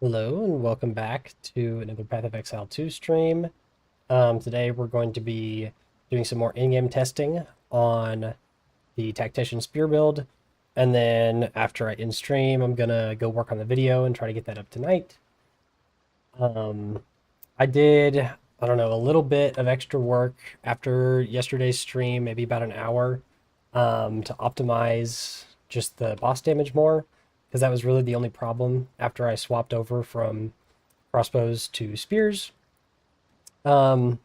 Hello and welcome back to another Path of Exile 2 stream. Today we're going to be doing some more in-game testing on the Tactician Spear build, and then after I end stream, I'm gonna go work on the video and try to get that up tonight. I did, I don't know, a little bit of extra work after yesterday's stream, maybe about an hour, to optimize just the boss damage more, because that was really the only problem after I swapped over from crossbows to spears. Um,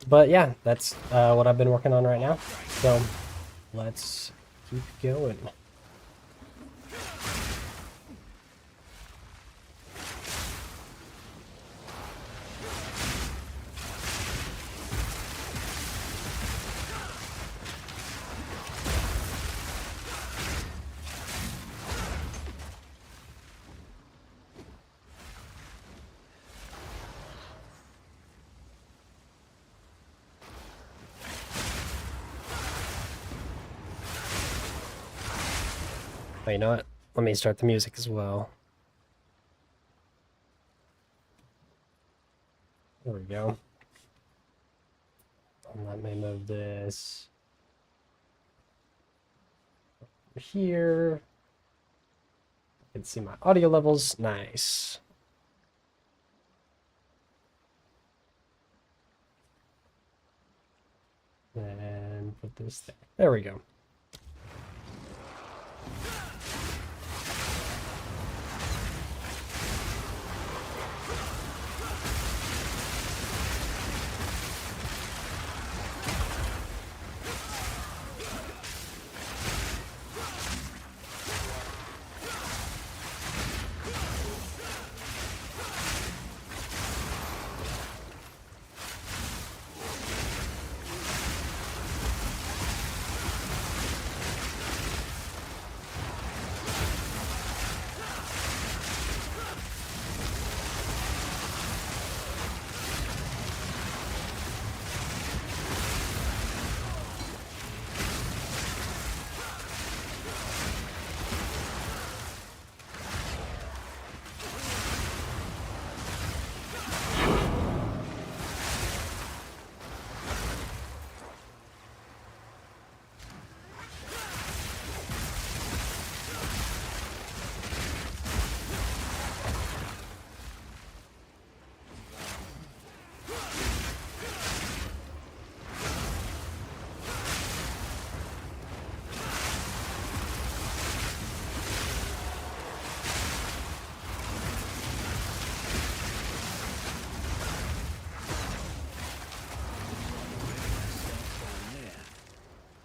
but yeah, that's what I've been working on right now. So let's keep going. Oh, you know what? Let me start the music as well. There we go. And let me move this here. I can see my audio levels. Nice. And put this there. There we go.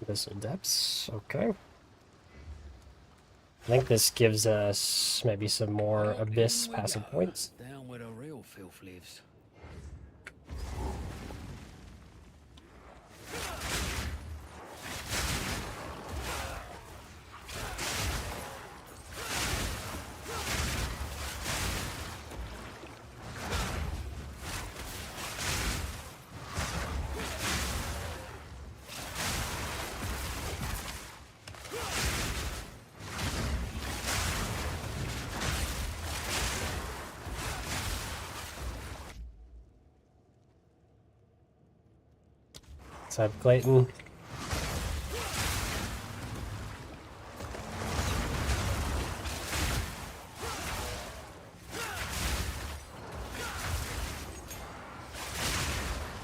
Missile depths. Okay. I think this gives us maybe some more Well, Abyss in we passive go. points. Down where the real filth lives. Let's have Clayton.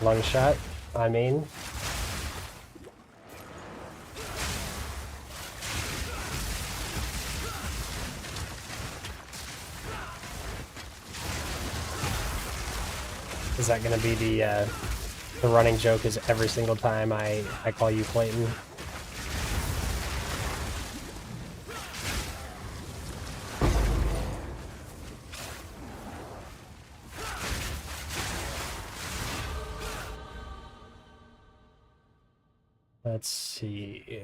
Lung shot, I mean. Is that going to be the running joke? Is every single time I call you Clayton? Let's see.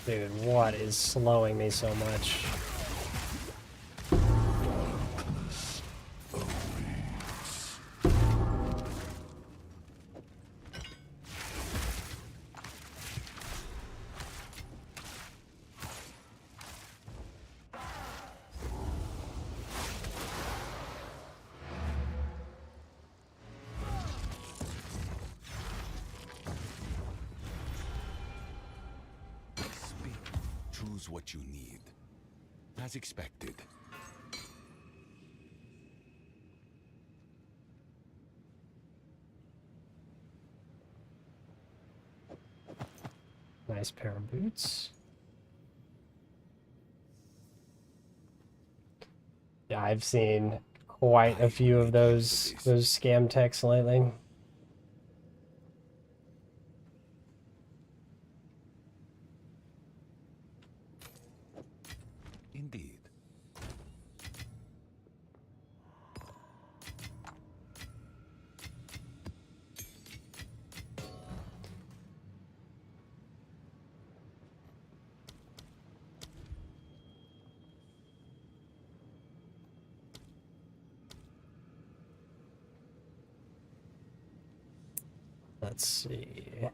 Dude, what is slowing me so much? Choose what you need. As expected. Nice pair of boots. Yeah, I've seen quite a few of those scam texts lately. Indeed. Let's see.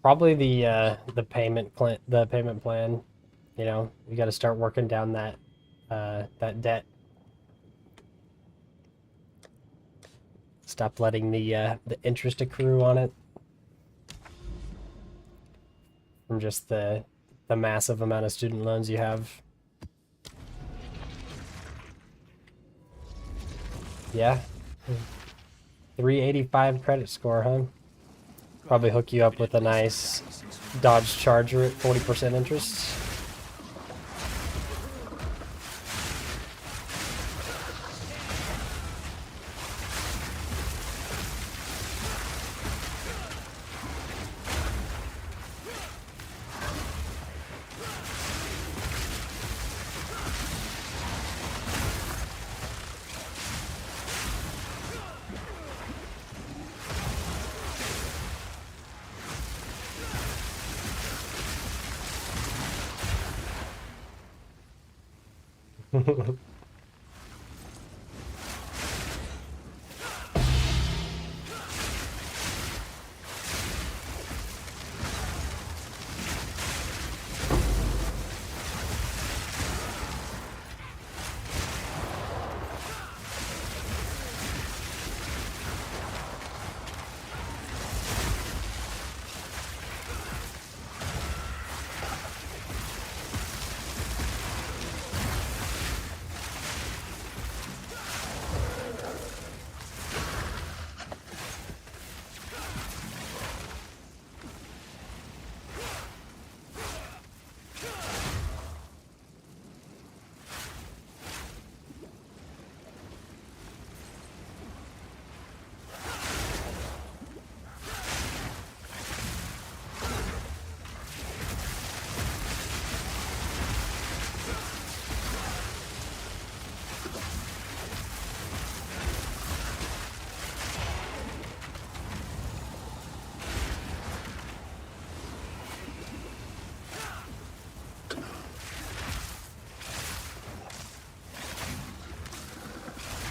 Probably the payment plan. You know, you got to start working down that debt. Stop letting the interest accrue on it from just the massive amount of student loans you have. Yeah. 385 credit score, huh? Probably hook you up with a nice Dodge Charger at 40% interest.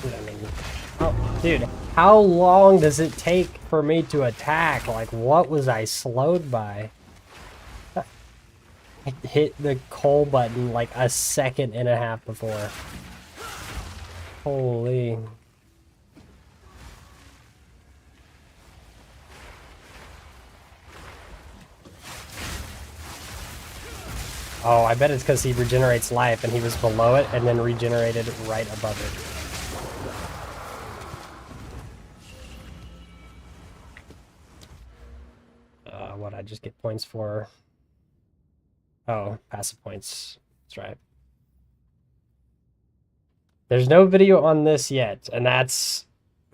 I mean, oh, dude, how long does it take for me to attack? Like, what was I slowed by? I hit the coal button like a second and a half before. Holy. Oh, I bet it's because he regenerates life and he was below it and then regenerated right above it. What I just get points for? Oh, passive points. That's right. There's no video on this yet, and that's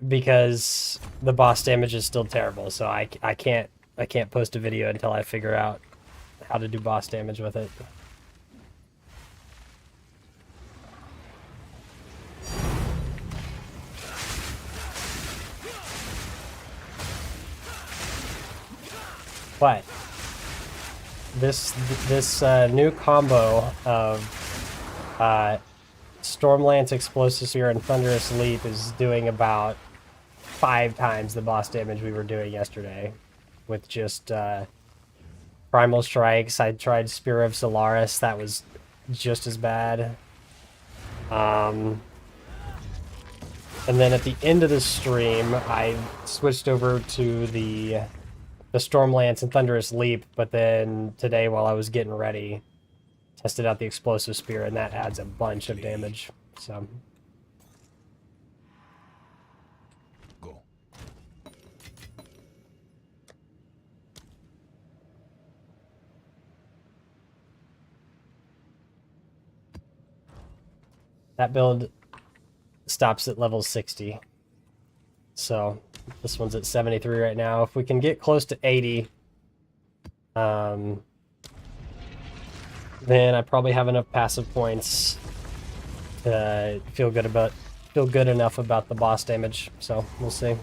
because the boss damage is still terrible. So I can't post a video until I figure out how to do boss damage with it. But this new combo of Stormlance, Explosive Spear, and Thunderous Leap is doing about 5 times the boss damage we were doing yesterday with just Primal Strikes. I tried Spear of Solaris. That was just as bad. And then at the end of the stream, I switched over to the Stormlance and Thunderous Leap, but then today while I was getting ready, tested out the Explosive Spear, and that adds a bunch of damage. So Go. that build stops at level 60. So this one's at 73 right now. If we can get close to 80, then I probably have enough passive points to feel good enough about the boss damage. So we'll see.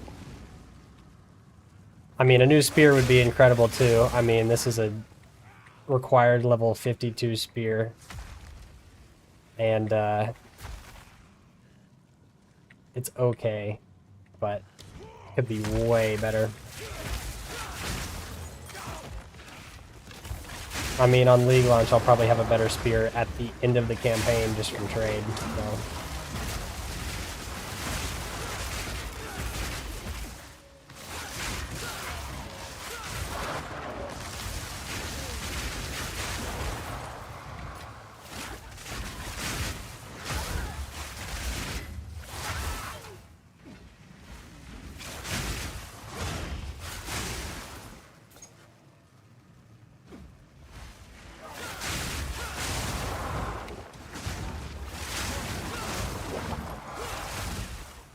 I mean, a new spear would be incredible too. I mean, this is a required level 52 spear, and it's okay, but could be way better. I mean, on League launch, I'll probably have a better spear at the end of the campaign just from trade. So.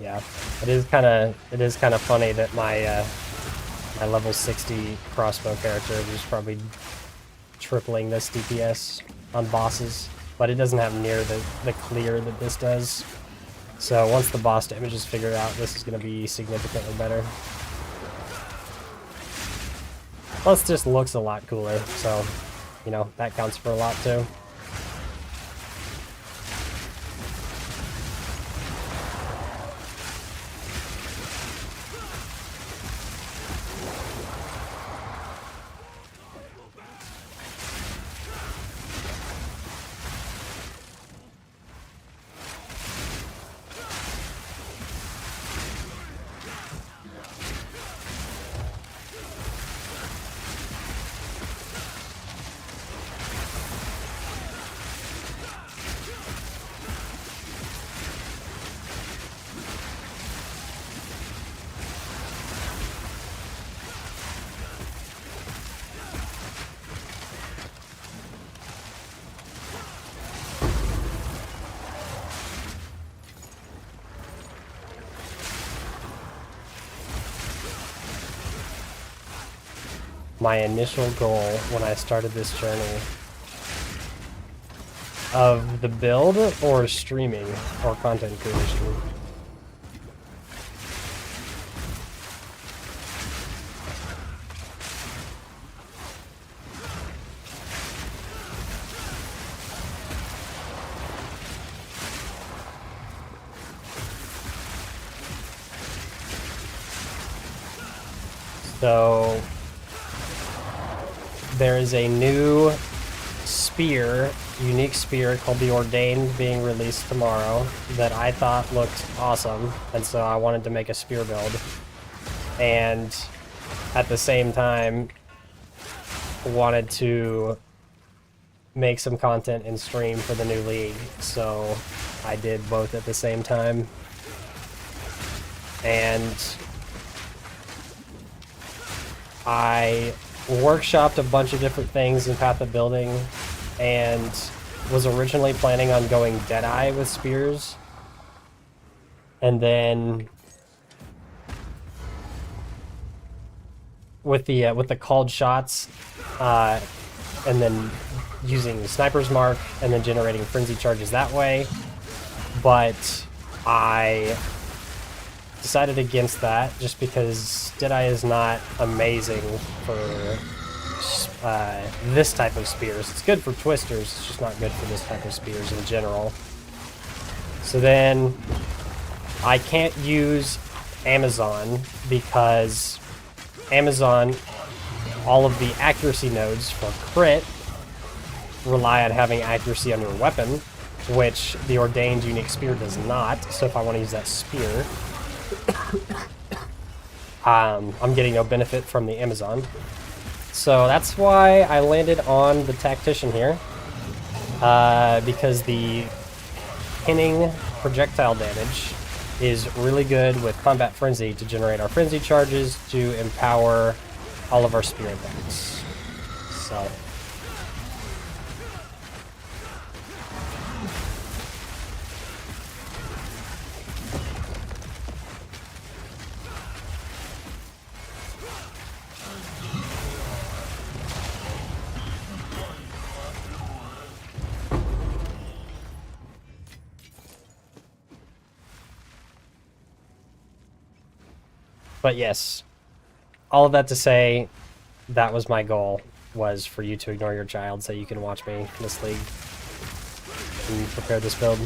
Yeah, it is kind of funny that my my level 60 crossbow character is probably tripling this DPS on bosses, but it doesn't have near the clear that this does. So once the boss damage is figured out, this is going to be significantly better. Plus, just looks a lot cooler, so you know that counts for a lot too. My initial goal when I started this journey of the build or streaming or content creation. So there is a new spear, unique spear called the Ordained being released tomorrow that I thought looked awesome, and so I wanted to make a spear build. And at the same time, wanted to make some content and stream for the new league, so I did both at the same time. And I workshopped a bunch of different things in Path of Building and was originally planning on going Deadeye with spears, and then with the called shots, and then using sniper's mark and then generating frenzy charges that way. But I decided against that just because Deadeye is not amazing for this type of spears. It's good for twisters, it's just not good for this type of spears in general. So then I can't use Amazon because Amazon, all of the accuracy nodes for crit rely on having accuracy on your weapon, which the Ordained Unique Spear does not. So if I want to use that spear, I'm getting no benefit from the Amazon. So that's why I landed on the Tactician here, because the pinning projectile damage is really good with Combat Frenzy to generate our Frenzy charges to empower all of our spear attacks. So but yes, all of that to say, that was my goal, was for you to ignore your child so you can watch me in this league and prepare this build.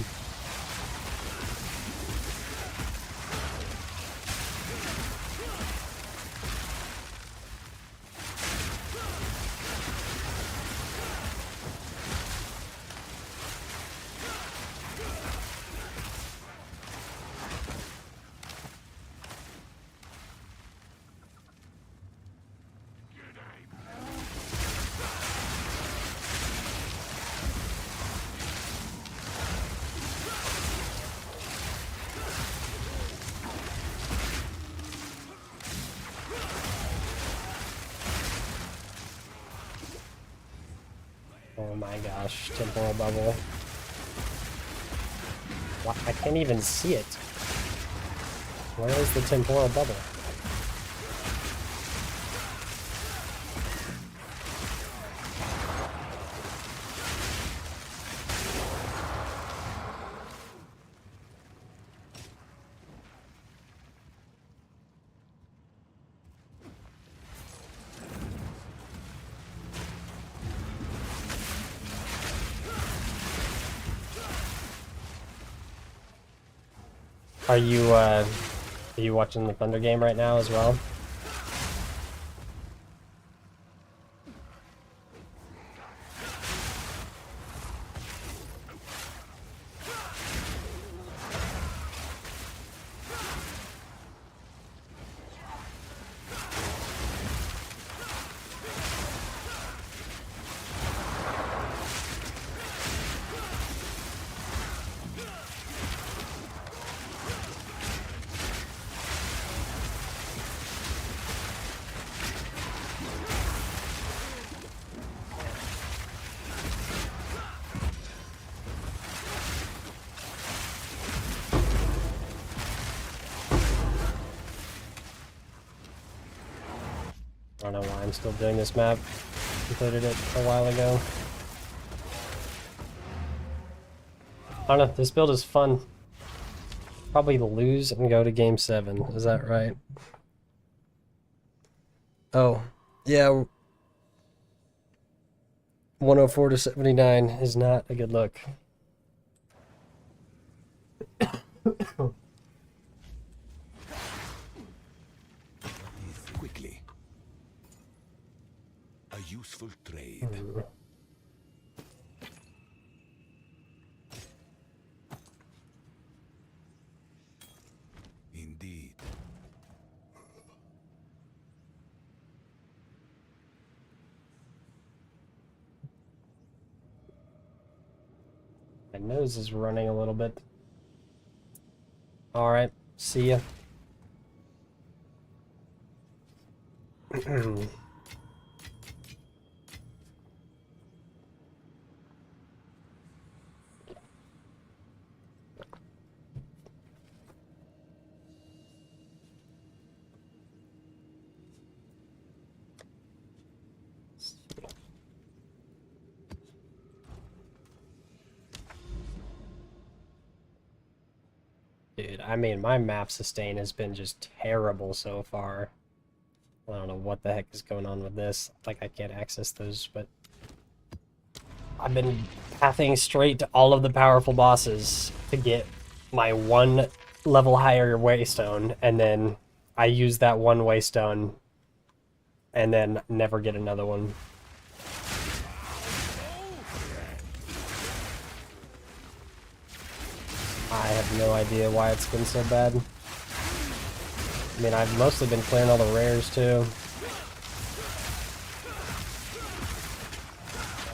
Oh my gosh, temporal bubble. What? I can't even see it. Where is the temporal bubble? Are you watching the Thunder game right now as well? I don't know why I'm still doing this map. Completed it a while ago. I don't know, this build is fun. Probably lose and go to game 7, is that right? Oh, yeah. 104 to 79 is not a good look. Quickly. A useful trade. Indeed. My nose is running a little bit. Alright, see ya. Dude, I mean, my map sustain has been just terrible so far. I don't know what the heck is going on with this. Like, I can't access those, but I've been pathing straight to all of the powerful bosses to get my one level higher waystone, and then I use that one waystone and then never get another one. I have no idea why it's been so bad. I mean, I've mostly been clearing all the rares too.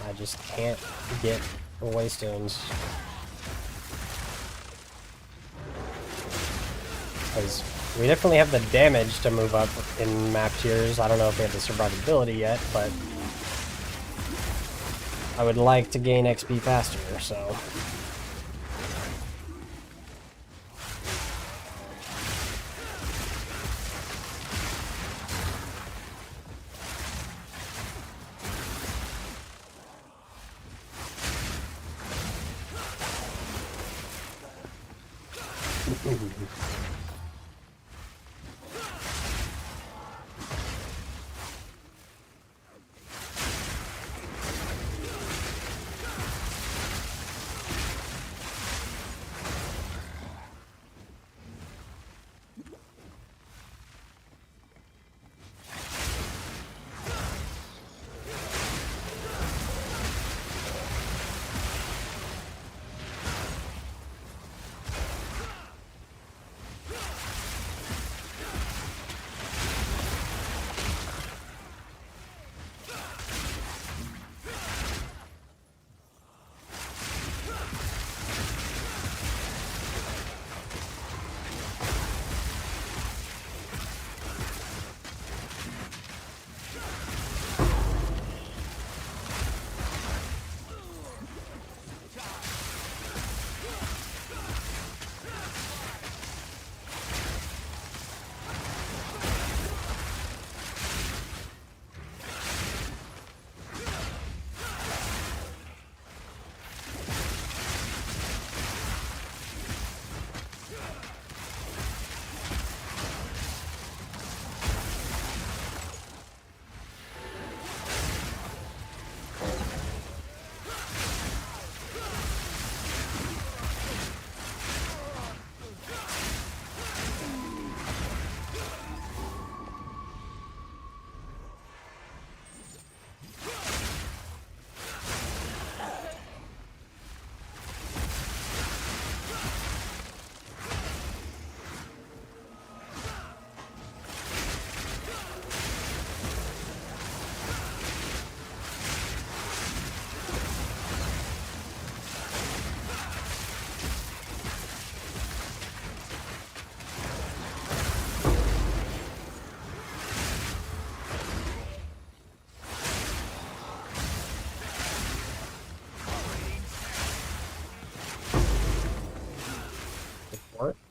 I just can't get the waystones. Because we definitely have the damage to move up in map tiers. I don't know if we have the survivability yet, but I would like to gain XP faster, so...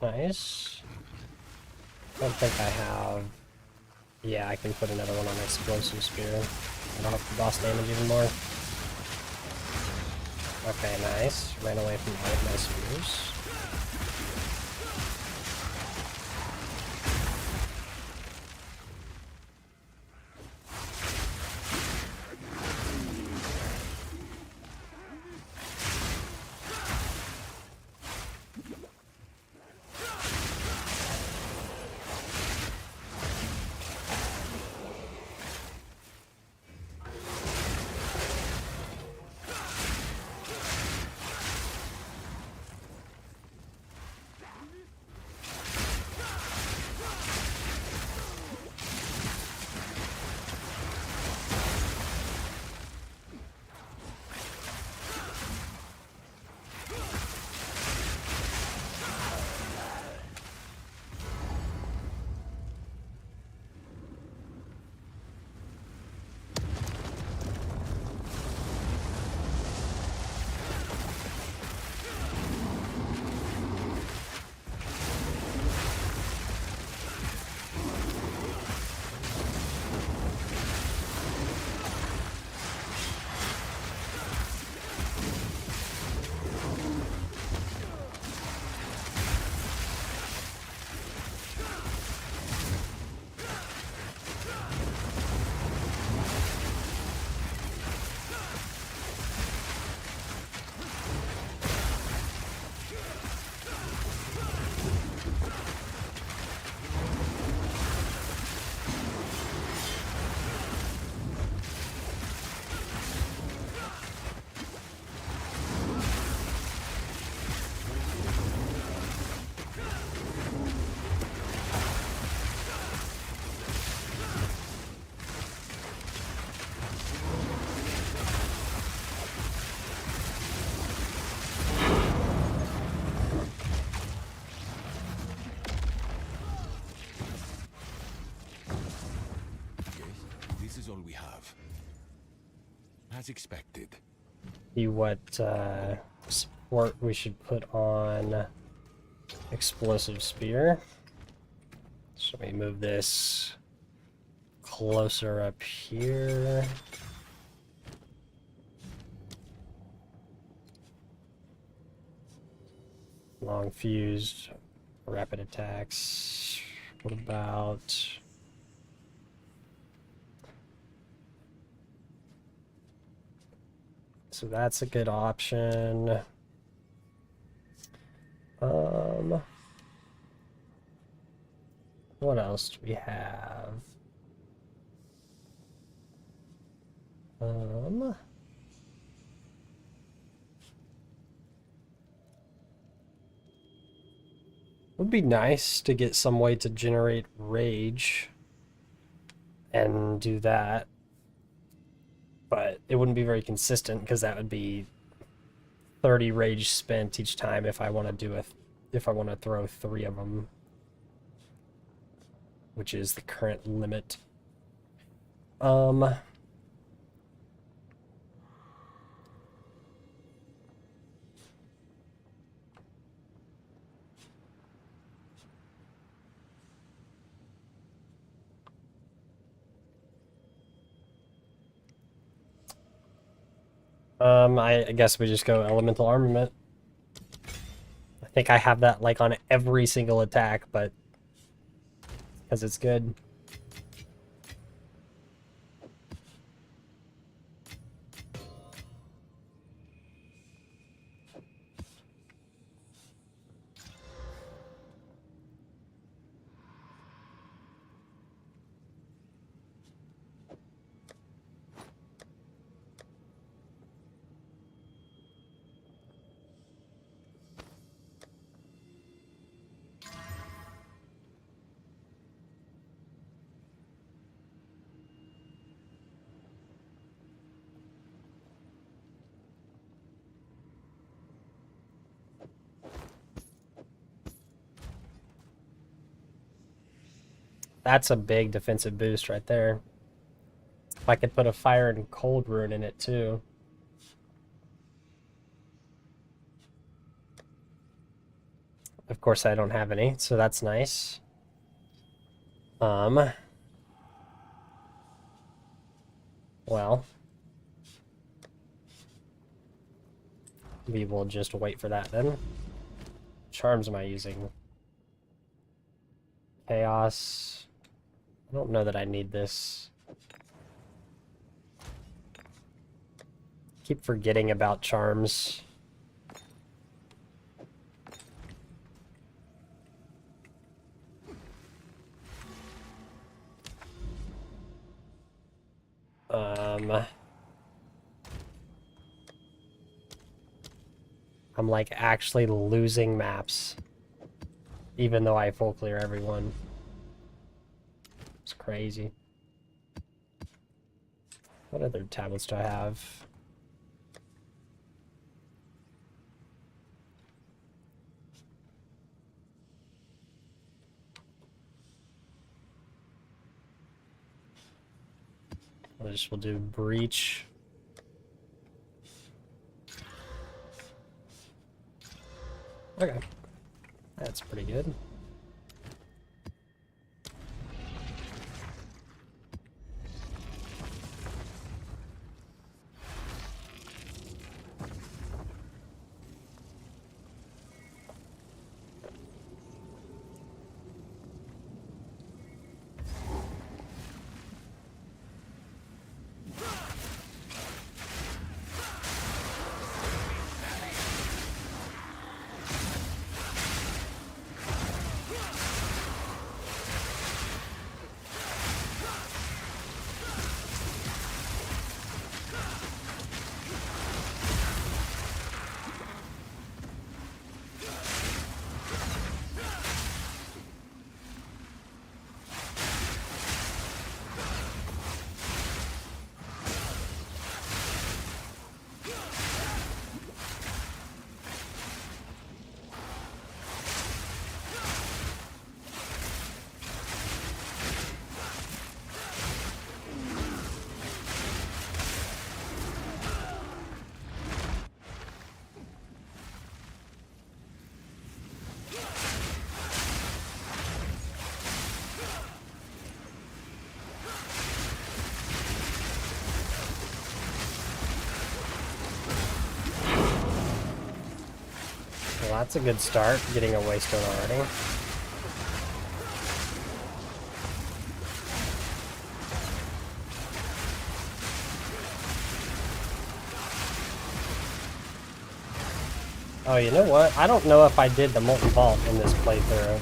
Nice. I don't think I have... Yeah, I can put another one on Explosive Spear. That'll help the boss damage even more. Okay, nice. Ran away from all of my spears. have. As expected. See what support we should put on explosive spear. So we move this closer up here. Long fused, rapid attacks. What about... So that's a good option. What else do we have? Would be nice to get some way to generate rage and do that, but it wouldn't be very consistent because that would be 30 rage spent each time if I want to do if I want to throw 3 of them, which is the current limit. I guess we just go elemental armament. I think I have that like on every single attack, but because it's good. That's a big defensive boost right there. If I could put a fire and cold rune in it too. Of course I don't have any, so that's nice. Well, we will just wait for that then. Charms am I using? Chaos. I don't know that I need this. Keep forgetting about charms. I'm like actually losing maps, even though I full clear everyone. It's crazy. What other tablets do I have? We'll do breach. Okay, that's pretty good. that's a good start, getting a waystone already. Oh, you know what? I don't know if I did the Molten Vault in this playthrough,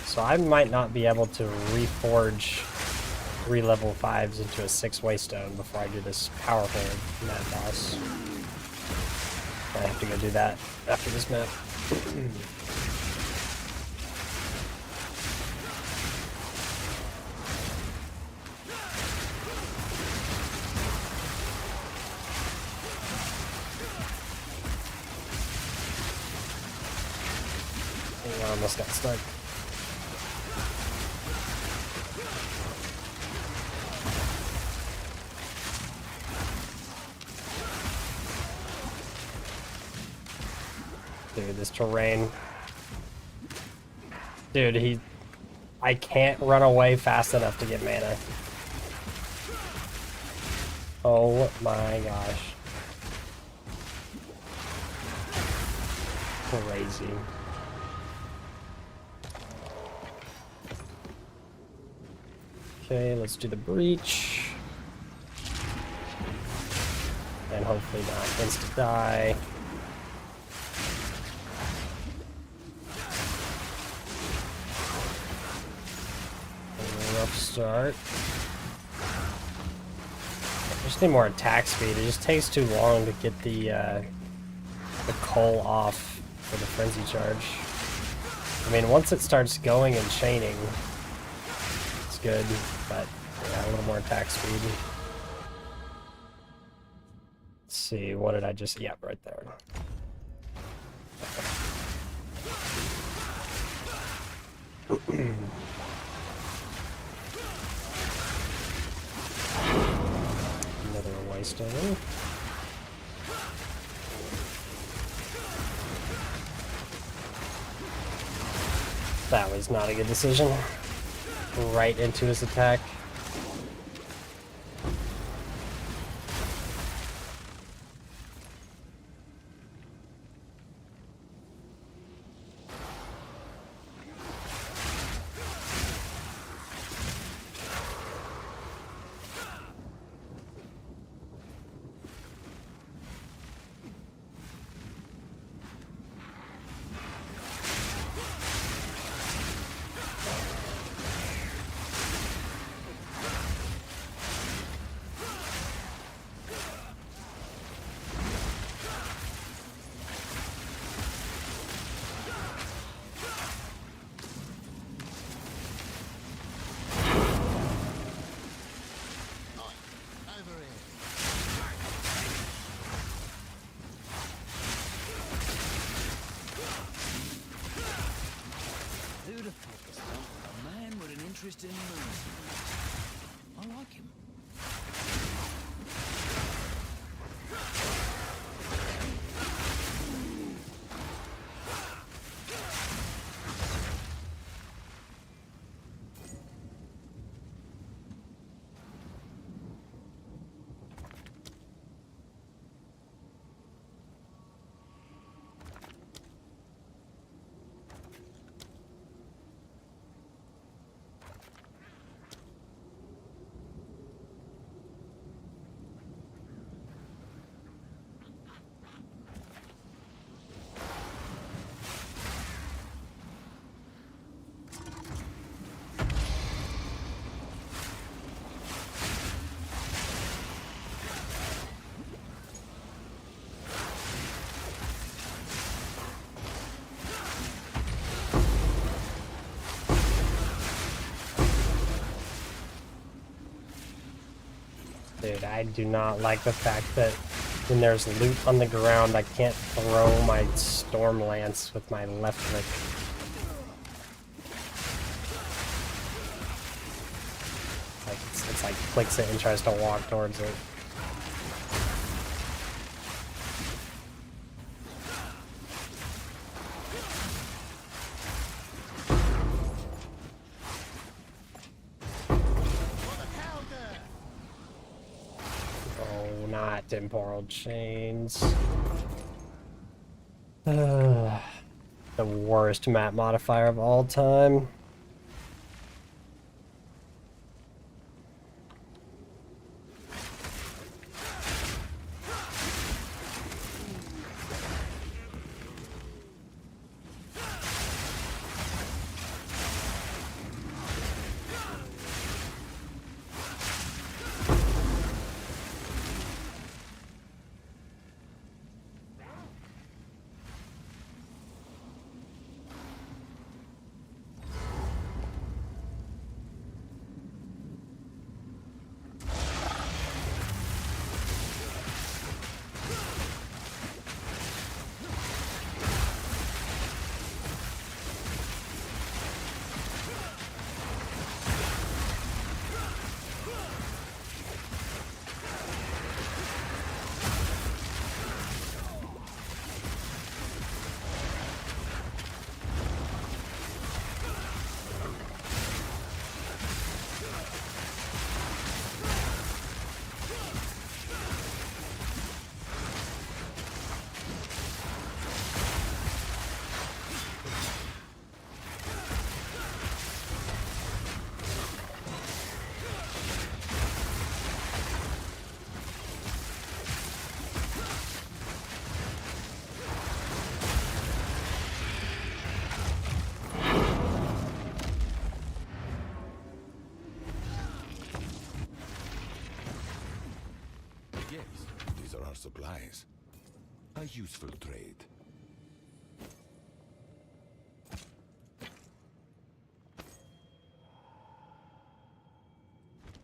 so I might not be able to reforge 3 level 5s into a 6 waystone before I do this powerful map boss. I have to go do that after this map. I almost got stuck. Dude, this terrain. Dude, I can't run away fast enough to get mana. Oh my gosh. Crazy. Okay, let's do the breach. And hopefully not insta die. Rough start. I just need more attack speed. It just takes too long to get the coal off for the frenzy charge. I mean, once it starts going and chaining, it's good, but yeah, a little more attack speed. Let's see, what did I just... Yeah, right there. Another waystone. That was not a good decision. Right into his attack. Who'd have thought this? A man with an interest in mercenaries. I like him. Dude, I do not like the fact that when there's loot on the ground, I can't throw my Storm Lance with my left click. Like, it's like clicks it and tries to walk towards it. Not temporal chains. The worst map modifier of all time. Yes, these are our supplies. A useful trade.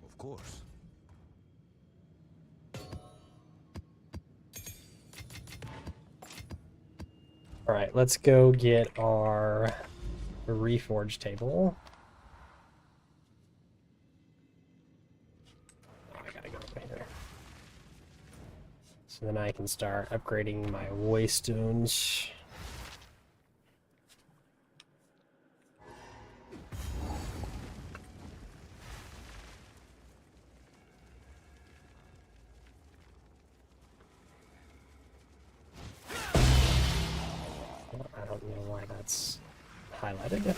Of course. All right, let's go get our reforge table. Oh, I gotta go over here. So then I can start upgrading my waystones. I don't know why that's highlighted.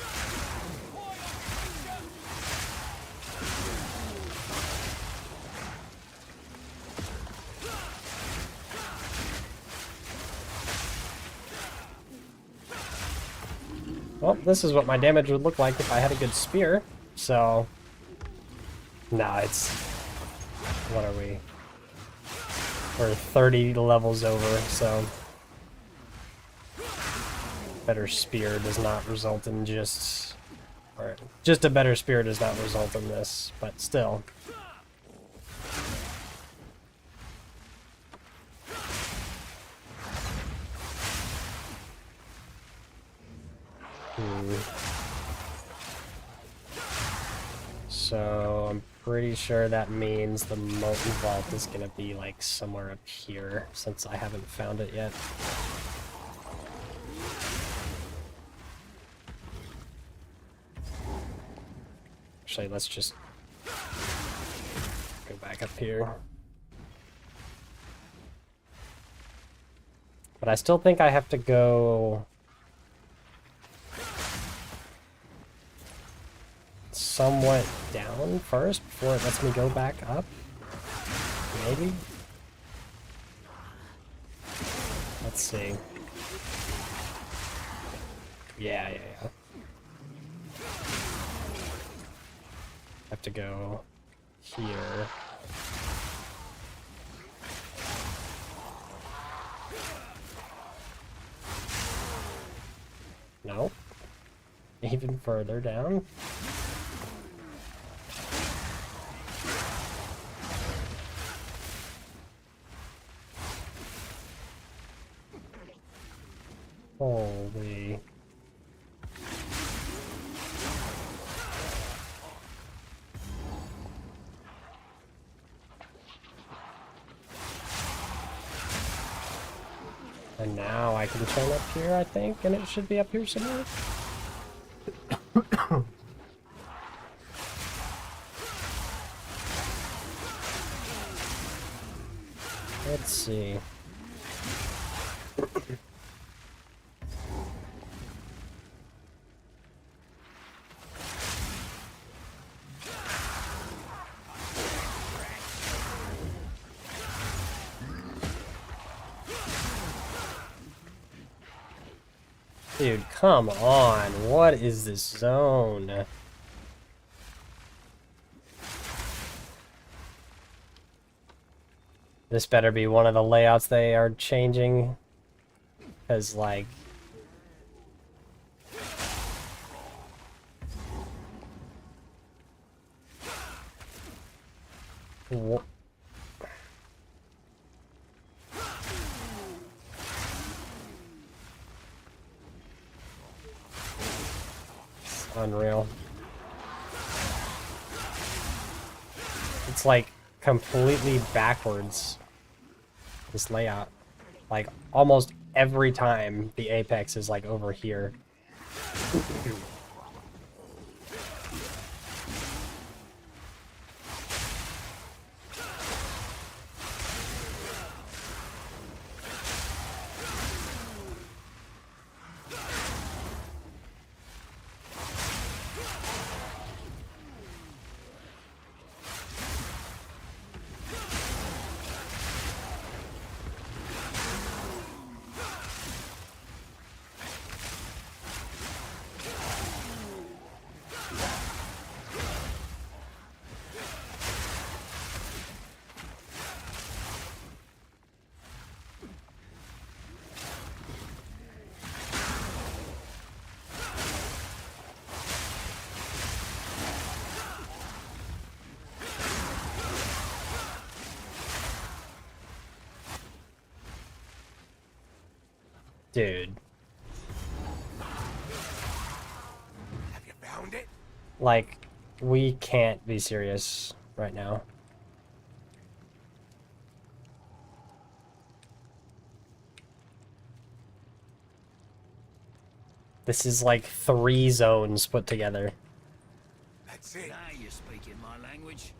Well, this is what my damage would look like if I had a good spear. So, nah, it's, what are we? We're 30 levels over, so better spear does not result in just, or just a better spear does not result in this, but still. So I'm pretty sure that means the molten vault is gonna be like somewhere up here, since I haven't found it yet. Actually, let's just go back up here. But I still think I have to go somewhat down first before it lets me go back up. Maybe? Let's see. Yeah. Have to go here. Nope. Even further down. Holy. And now I can turn up here, I think, and it should be up here somewhere. Let's see. Dude, come on. What is this zone? This better be one of the layouts they are changing. Because, like... Unreal. It's like completely backwards, this layout. Like almost every time the apex is like over here. Dude. Have you found it? Like, we can't be serious right now. This is like 3 zones put together. That's it. Now you're speaking my language.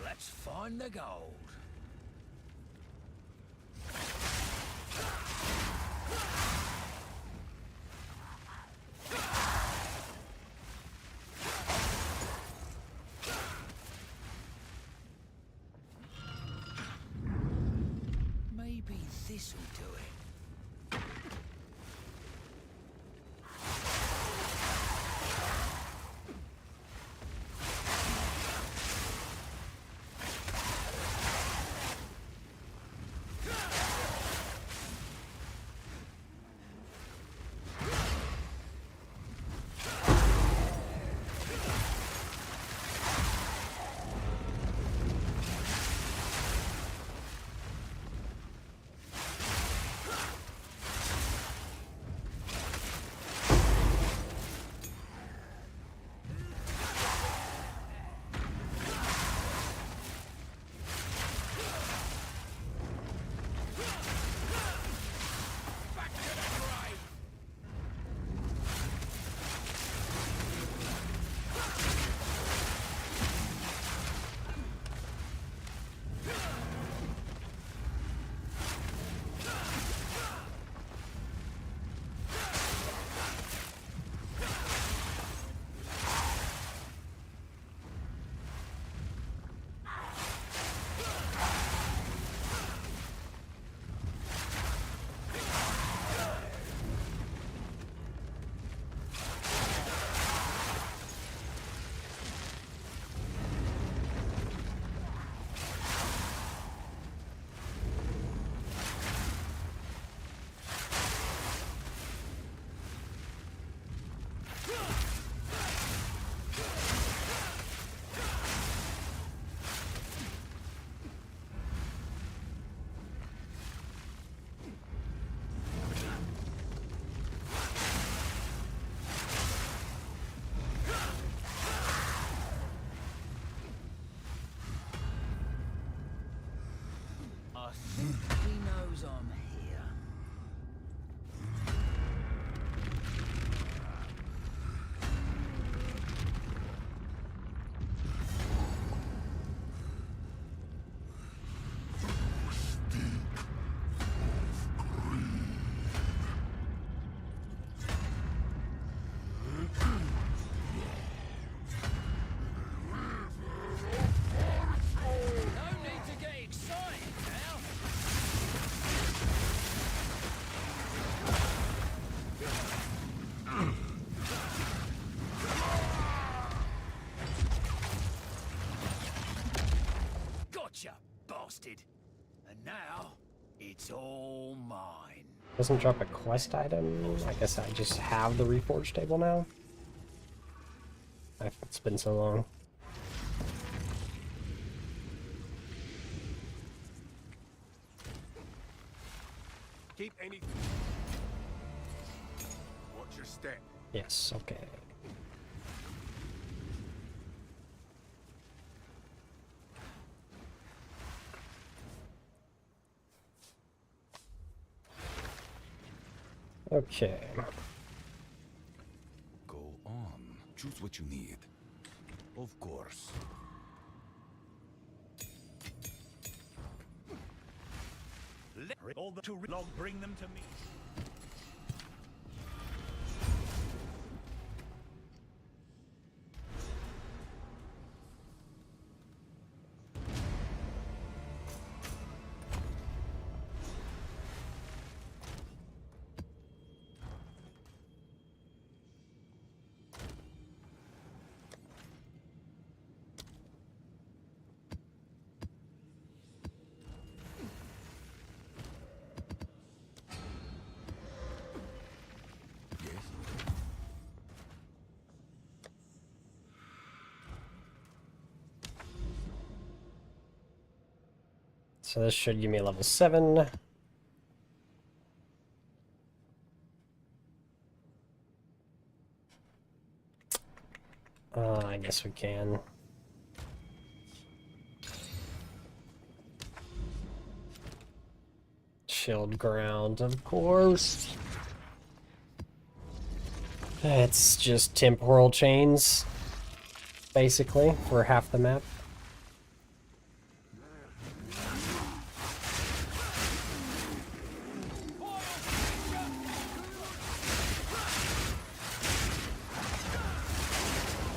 Let's find the gold. Maybe this'll do it. I think he knows I'm here. No It's all mine. Doesn't drop a quest item. I guess I just have the reforge table now. It's been so long. Keep any. Watch your step. Yes, okay. Okay. Go on. Choose what you need. Of course. All the to log, bring them to me. Yes. So this should give me a level 7. I guess we can. Shield ground, of course. It's just temporal chains, basically, for half the map.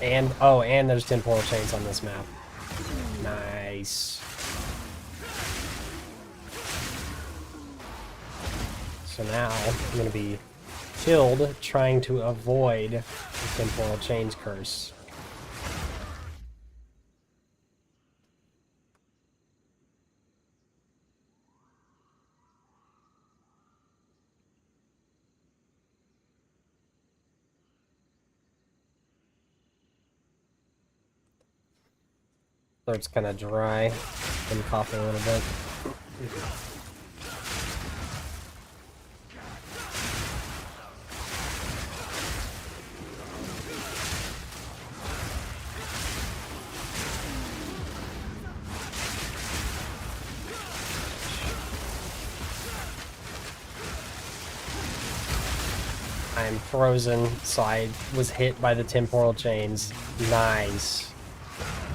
And, oh, and there's temporal chains on this map. Nice. So now I'm going to be killed trying to avoid the temporal chains curse. Throat's kind of dry. Been coughing a little bit. I'm frozen, so I was hit by the temporal chains. Nice.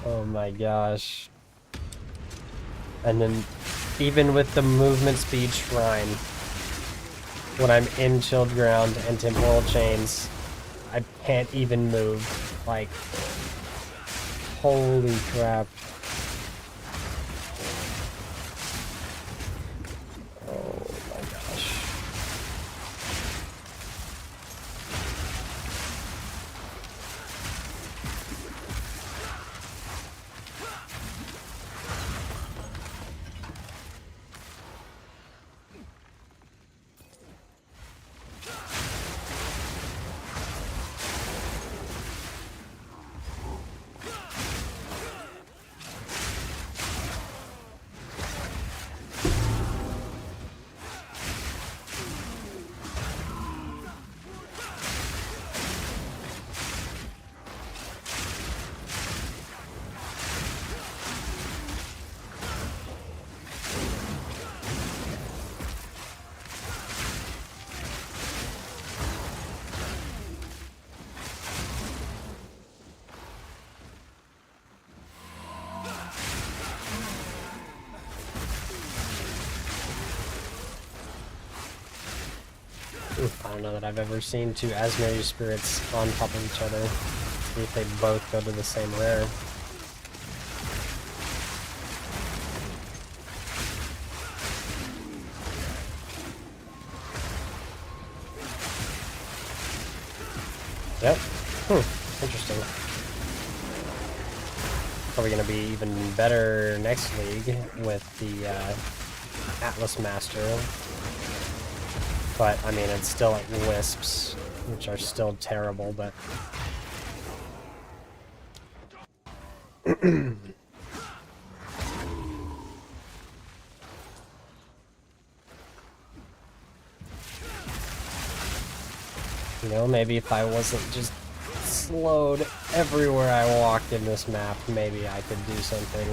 Oh my gosh. And then, even with the movement speed shrine, when I'm in chilled ground and temporal chains, I can't even move. Like, holy crap. Oh my gosh. I don't know that I've ever seen two Asmeri spirits on top of each other. See if they both go to the same rare. Yep. Interesting. Probably gonna be even better next league with the Atlas Master. But, I mean, it's still like Wisps, which are still terrible, but... You know, maybe if I wasn't just slowed everywhere I walked in this map, maybe I could do something.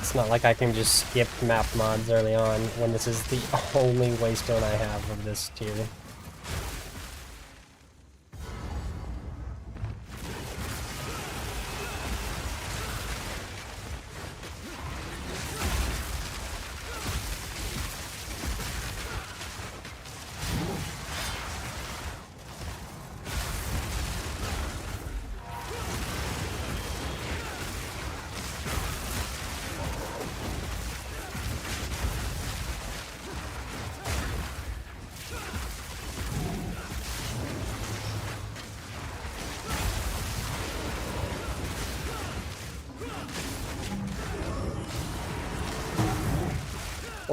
It's not like I can just skip map mods early on when this is the only waystone I have of this tier.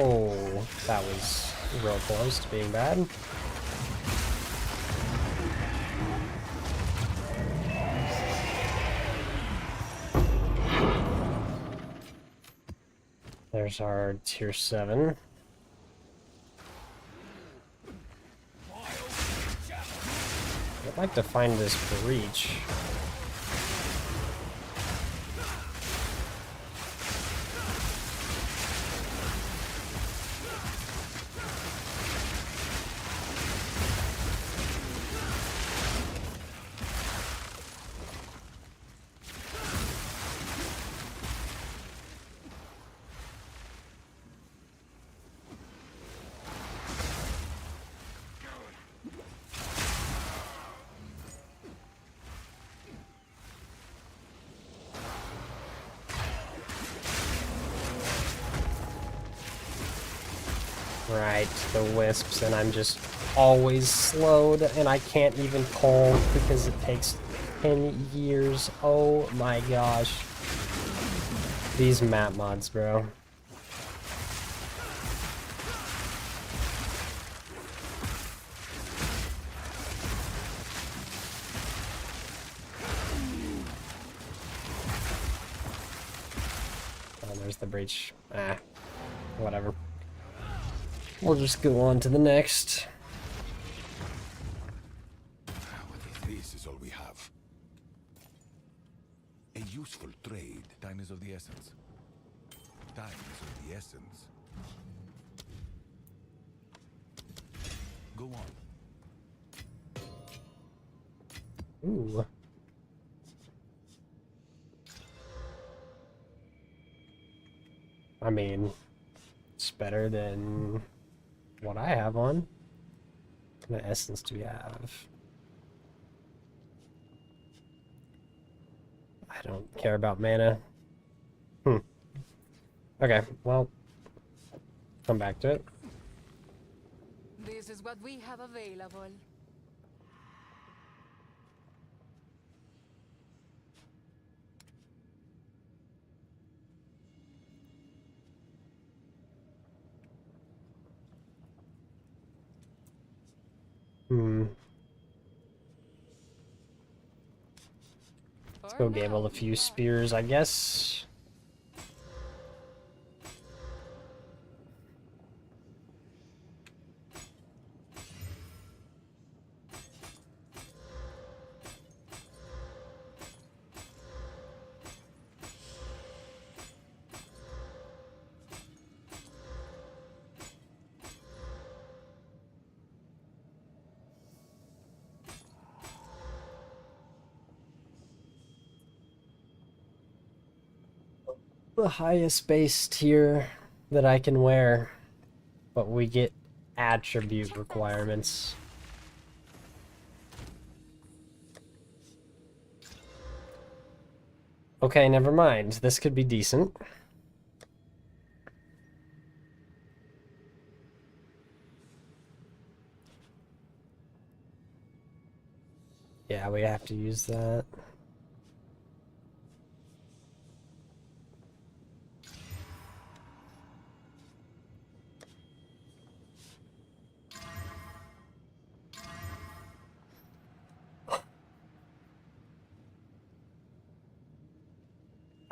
Oh, that was real close to being bad. There's our tier 7. I'd like to find this breach. Right, the wisps, and I'm just always slowed, and I can't even pull because it takes 10 years. Oh my gosh. These map mods, bro. Oh, there's the breach. Ah, whatever. We'll just go on to the next. This is all we have. A useful trade. Time is of the essence. Time is of the essence. Go on. Ooh. I mean, it's better than what I have on. What essence do we have? I don't care about mana. Okay, well, come back to it. This is what we have available. Let's go gamble a few spears, I guess. The highest base tier that I can wear, but we get attribute requirements. Okay, never mind. This could be decent. we have to use that.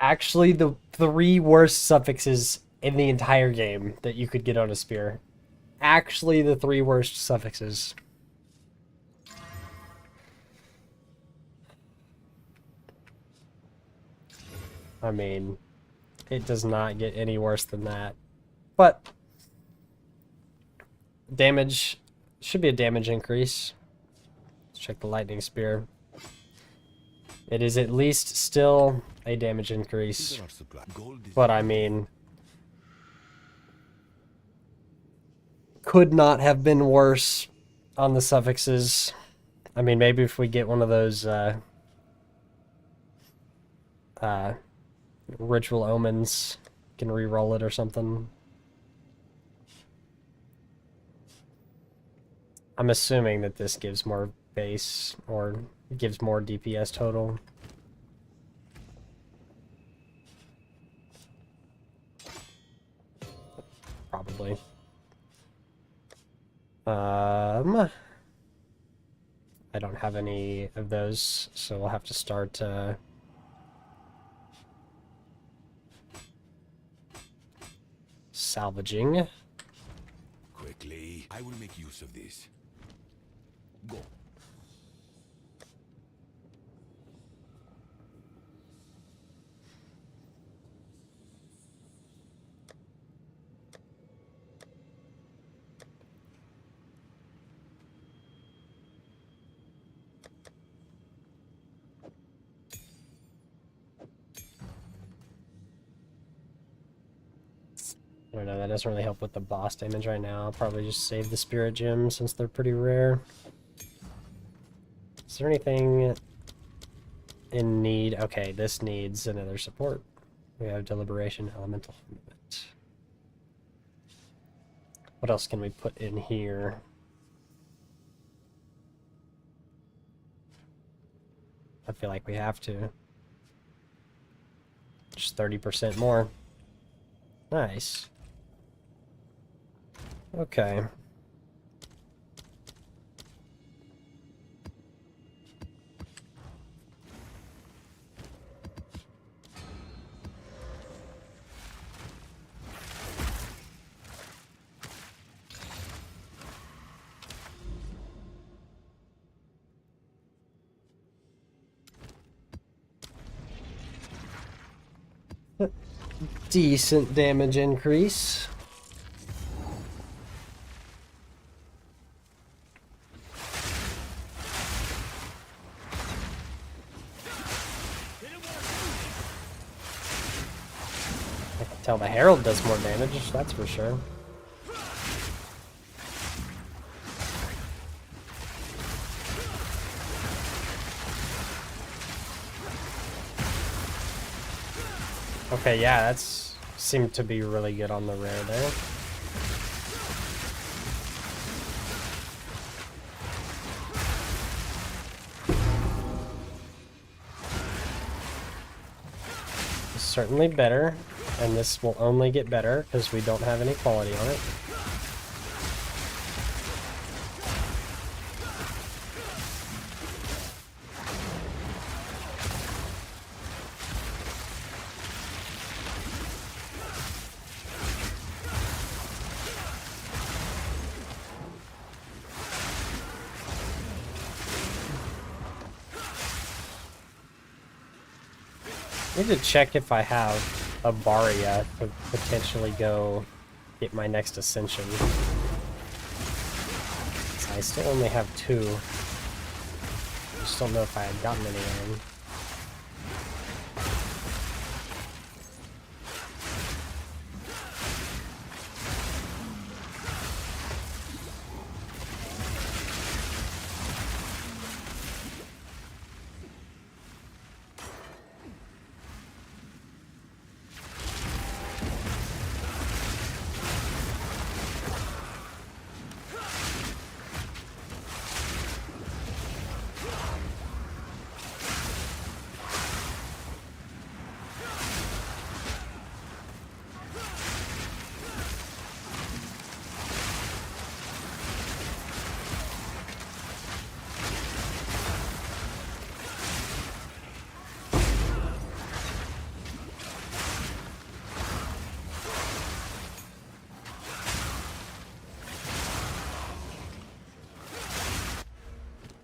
Actually, the 3 worst suffixes in the entire game that you could get on a spear. Actually, the 3 worst suffixes. I mean, it does not get any worse than that. But damage should be a damage increase. Let's check the lightning spear. It is at least still a damage increase. These are our supply. Gold is But I mean, could not have been worse on the suffixes. I mean, maybe if we get one of those ritual omens, can re-roll it or something. I'm assuming that this gives more base or gives more DPS total. Probably. I don't have any of those, so we'll have to start salvaging. quickly. I will make use of this. Go. I don't know, that doesn't really help with the boss damage right now. I'll probably just save the spirit gems since they're pretty rare. Is there anything in need? Okay, this needs another support. We have deliberation, elemental movement. What else can we put in here? I feel like we have to. Just 30% more. Nice. Okay. Decent damage increase. I can tell the Herald does more damage, that's for sure. Okay, yeah, that's seemed to be really good on the rare there. Certainly better, and this will only get better because we don't have any quality on it. I need to check if I have a Varia to potentially go get my next ascension. I still only have 2. I just don't know if I had gotten any of them.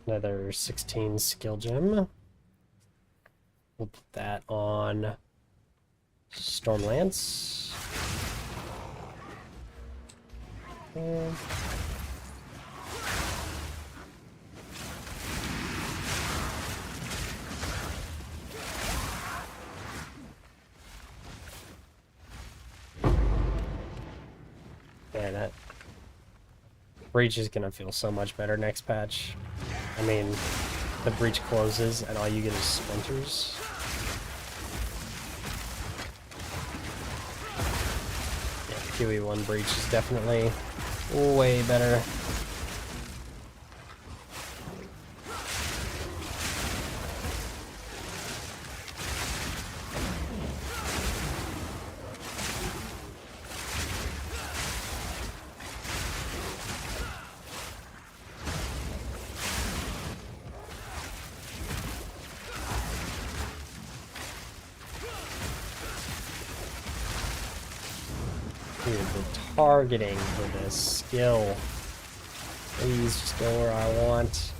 Another 16 skill gem. We'll put that on Stormlance. And yeah, that breach is gonna feel so much better next patch. I mean, the breach closes and all you get is splinters. Yeah, POE1 breach is definitely way better. Dude, the targeting for this skill. Please just go where I want.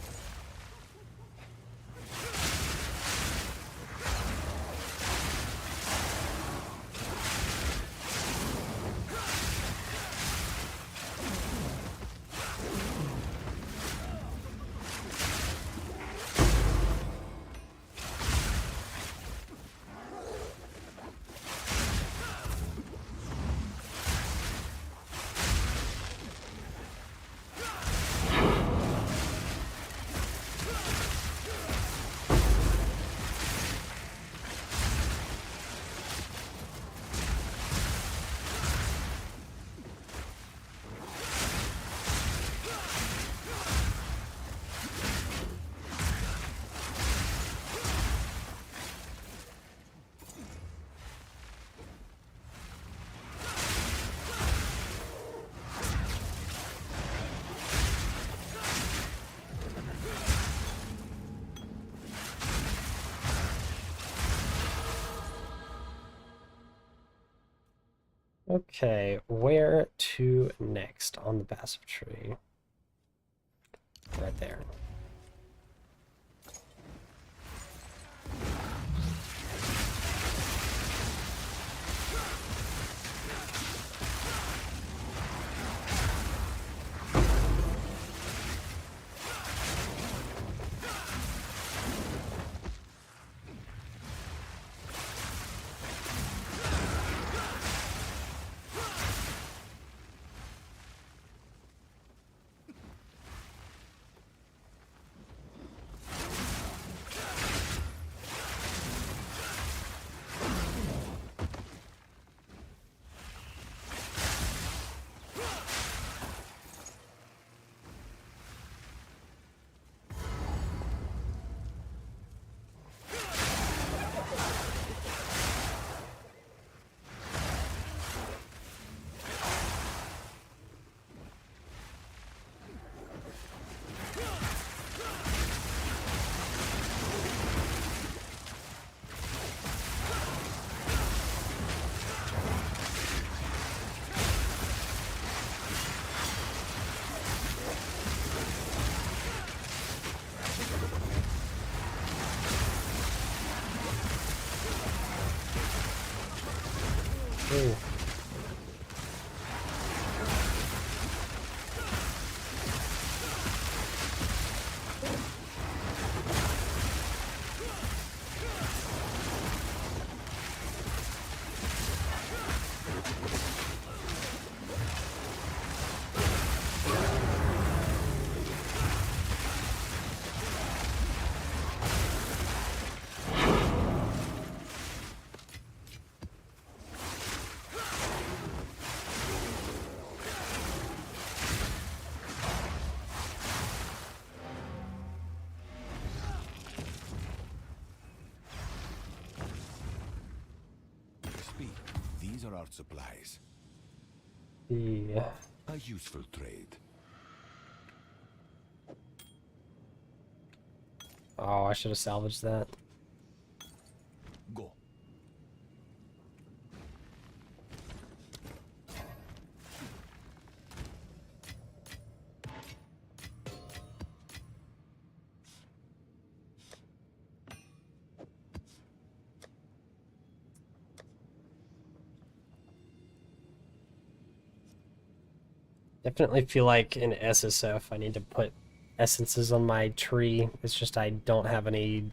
Okay, where to next on the passive tree? Right there. Ooh. Speak. These are our supplies. The A useful trade. oh, I should have salvaged that. Go. Definitely feel like in SSF I need to put essences on my tree. It's just I don't have any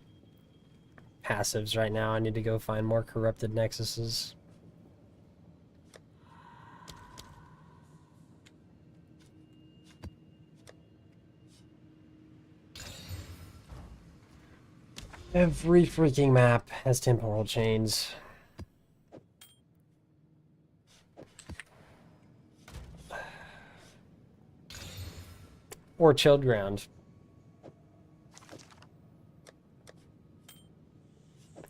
passives right now. I need to go find more corrupted nexuses. Every freaking map has temporal chains. Or chilled ground.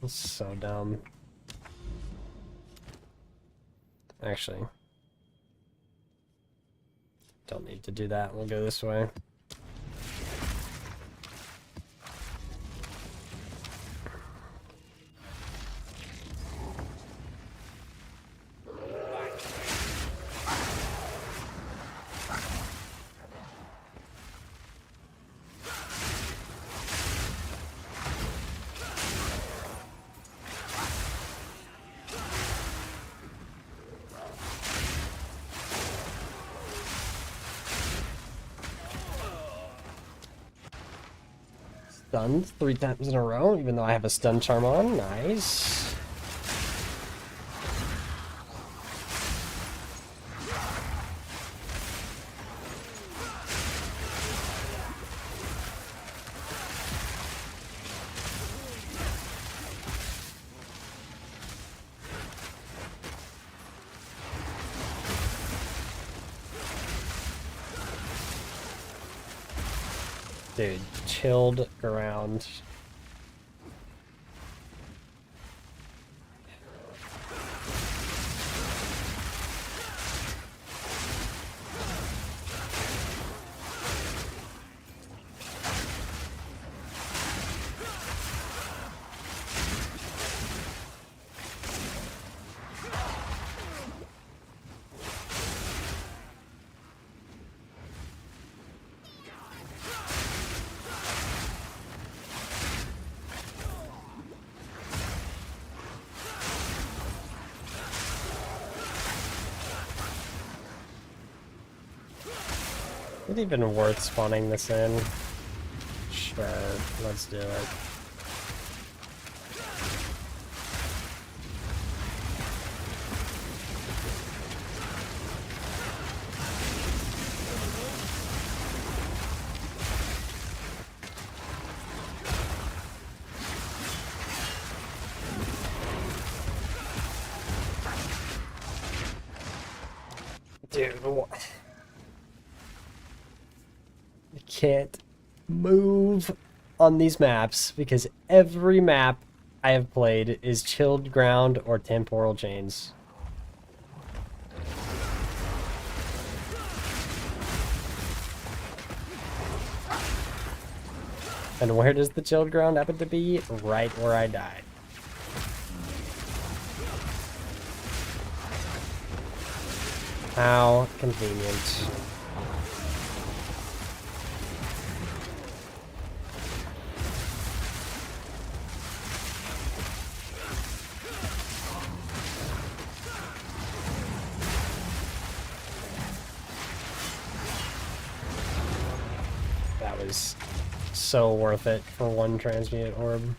It's so dumb. Actually, don't need to do that. We'll go this way. Stunned 3 times in a row, even though I have a stun charm on. Nice. Dude, chilled ground. Is it even worth spawning this in? Sure, let's do it. Dude, what? I can't move on these maps because every map I have played is chilled ground or temporal chains. And where does the chilled ground happen to be? Right where I died. How convenient. That was so worth it for one transmute orb.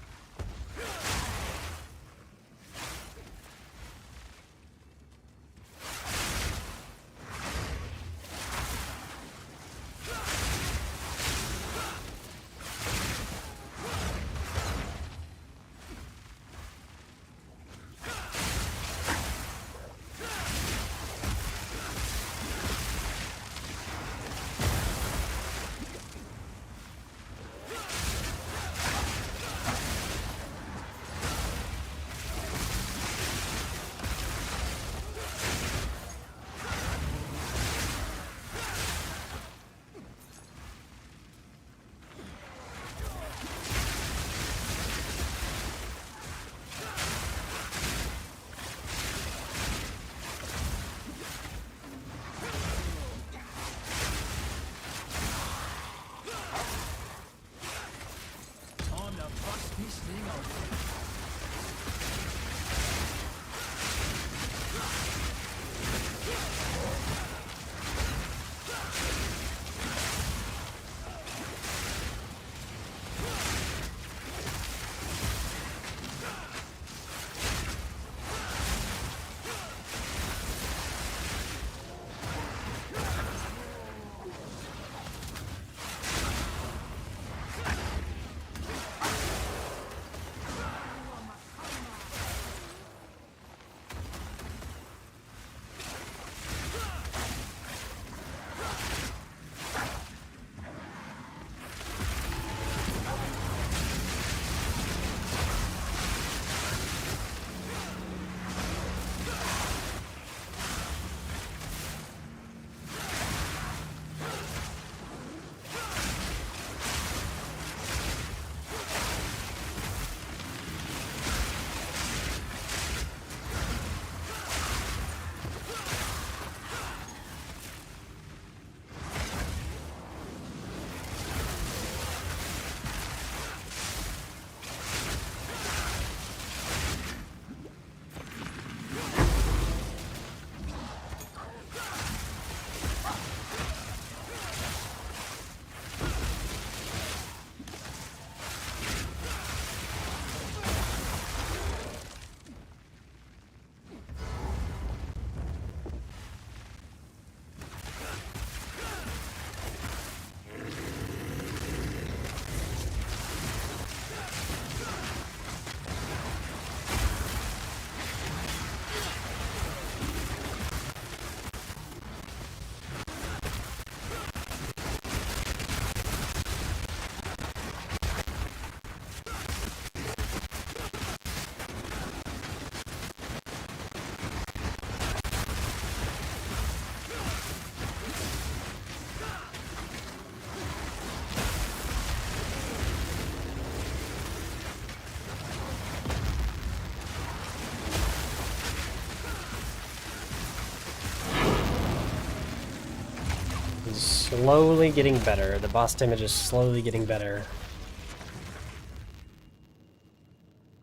slowly getting better. The boss damage is slowly getting better.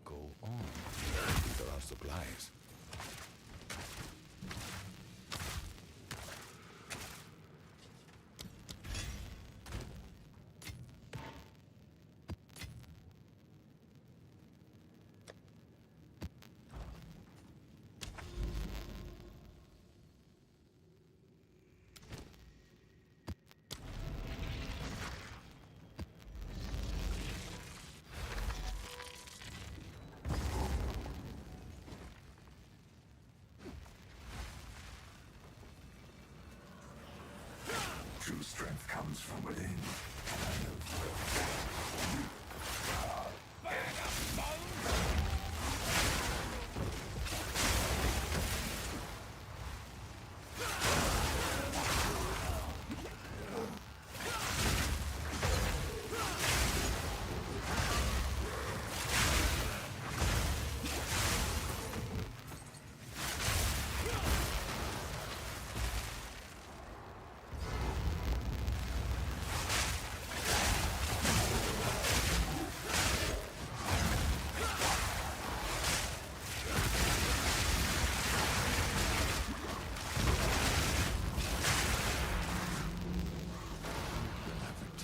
Go on. These are our supplies. True strength comes from within.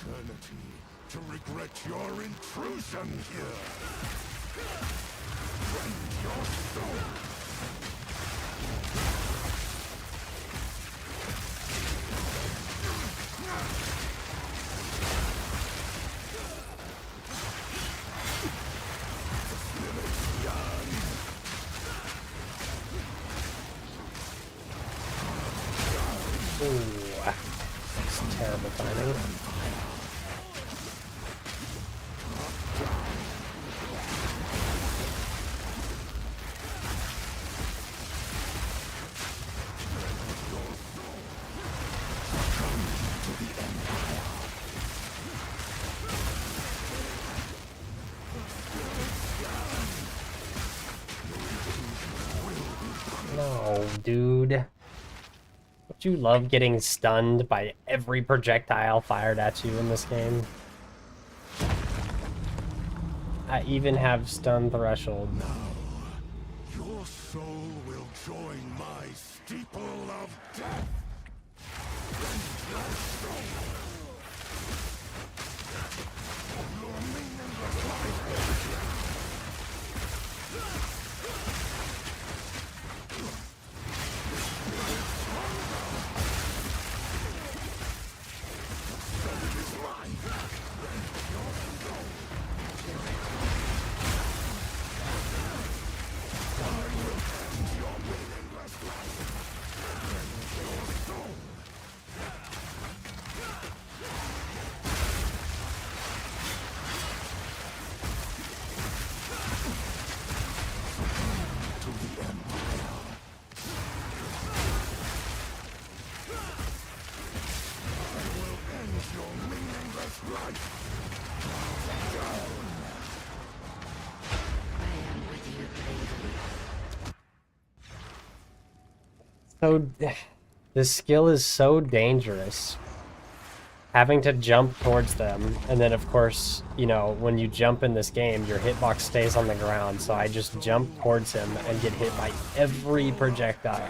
Eternity to regret your intrusion here. Rend your soul. Ooh, that's terrible timing. No, dude. Don't you love getting stunned by every projectile fired at you in this game? I even have stun threshold. Your soul will join my steeple of death. Rend your soul. Your meaningless life. So, this skill is so dangerous. Having to jump towards them, and then of course, you know, when you jump in this game, your hitbox stays on the ground, so I just jump towards him and get hit by every projectile.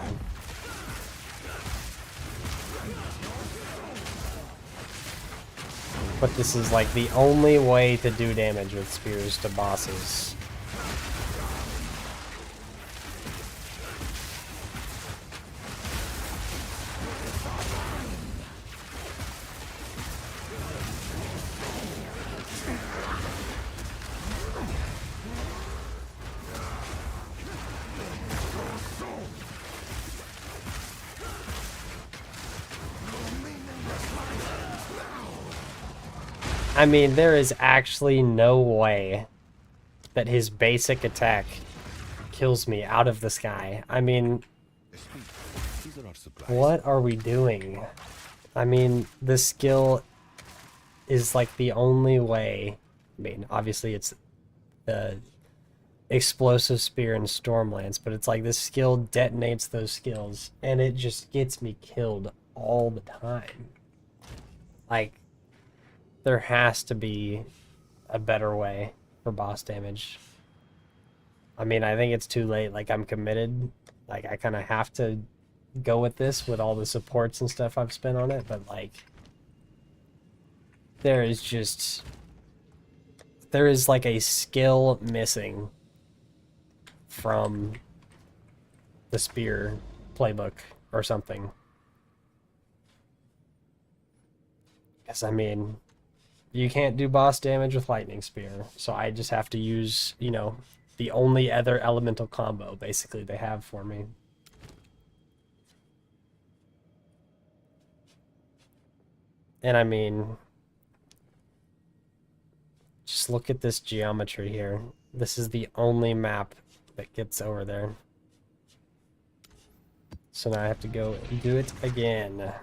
But this is like the only way to do damage with spears to bosses. I mean, there is actually no way that his basic attack kills me out of the sky. I mean, These are our supplies. what are we doing? I mean, this skill is like the only way. I mean, obviously it's the explosive spear and Stormlance, but it's like this skill detonates those skills, and it just gets me killed all the time. Like, there has to be a better way for boss damage. I mean, I think it's too late. Like, I'm committed. Like, I kind of have to go with this with all the supports and stuff I've spent on it, but like, there is like a skill missing from the spear playbook or something. Because, I mean, you can't do boss damage with lightning spear, so I just have to use, you know, the only other elemental combo, basically, they have for me. And I mean, just look at this geometry here. This is the only map that gets over there. So now I have to go and do it again.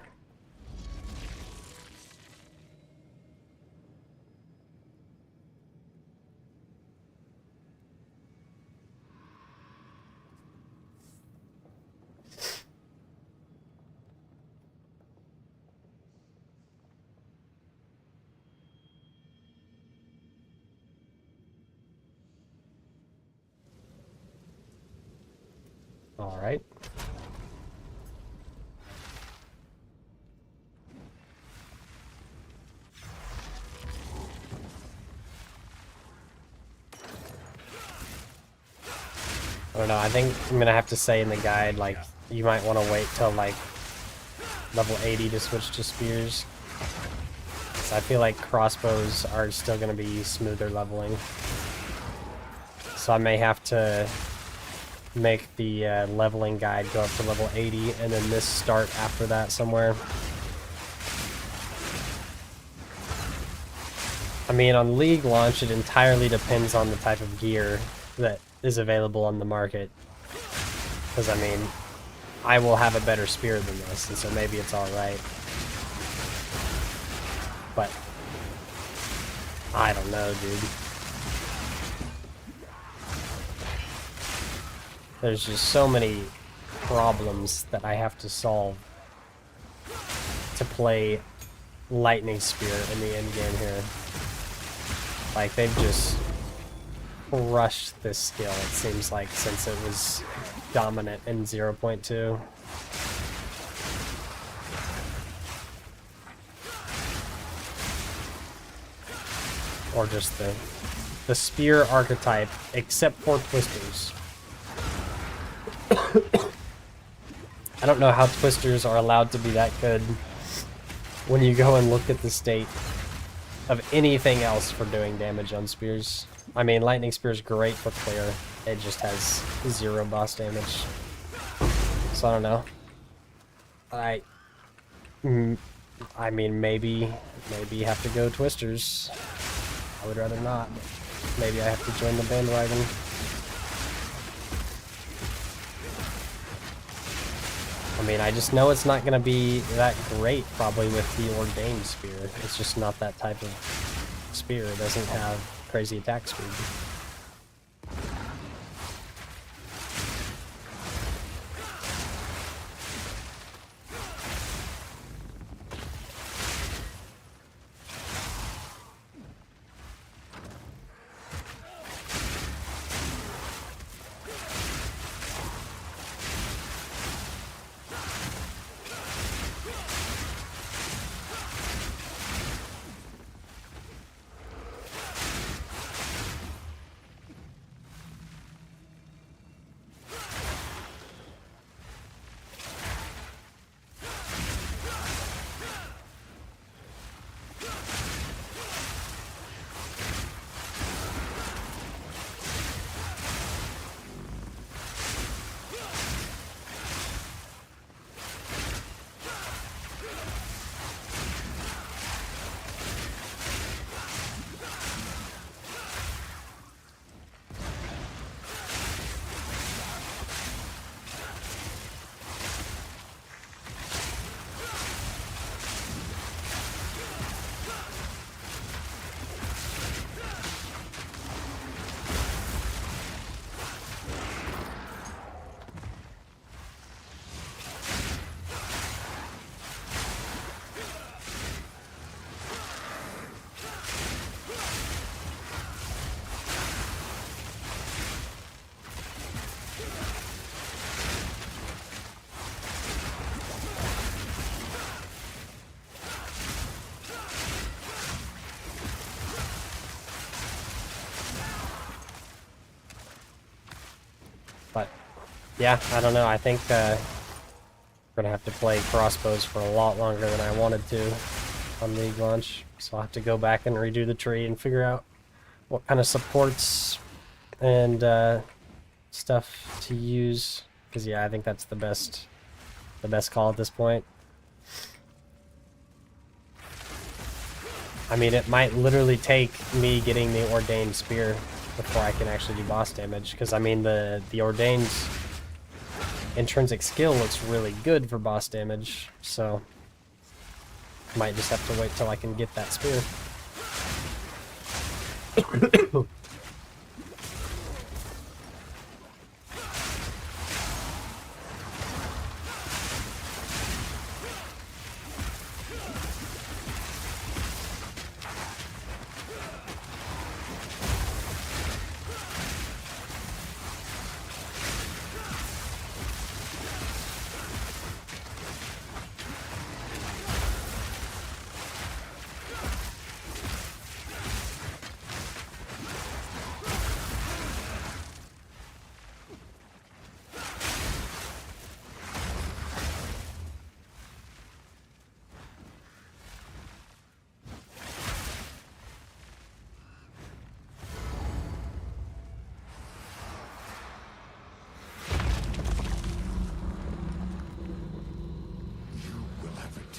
All right. I don't know, I think I'm gonna have to say in the guide, like, you might want to wait till, like, level 80 to switch to spears. So I feel like crossbows are still gonna be smoother leveling. So I may have to make the leveling guide go up to level 80, and then this start after that somewhere. I mean, on League launch, it entirely depends on the type of gear that is available on the market. Because, I mean, I will have a better spear than this, and so maybe it's alright. But, I don't know, dude. There's just so many problems that I have to solve to play Lightning Spear in the endgame here. Like, they've just crushed this skill, it seems like, since it was dominant in 0.2. Or just the spear archetype, except for twisters. I don't know how twisters are allowed to be that good when you go and look at the state of anything else for doing damage on spears. I mean, lightning spear is great for clear. It just has 0 boss damage. So I don't know. I mean, maybe you have to go twisters. I would rather not, but maybe I have to join the bandwagon. I mean, I just know it's not going to be that great, probably, with the Ordained Spear. It's just not that type of spear. It doesn't have crazy attack speed. yeah, I don't know. I think we're gonna have to play crossbows for a lot longer than I wanted to on League launch. So I'll have to go back and redo the tree and figure out what kind of supports and stuff to use. Because yeah, I think that's the best call at this point. I mean, it might literally take me getting the Ordained Spear before I can actually do boss damage. Because, I mean, the Ordained intrinsic skill looks really good for boss damage. So, might just have to wait till I can get that spear.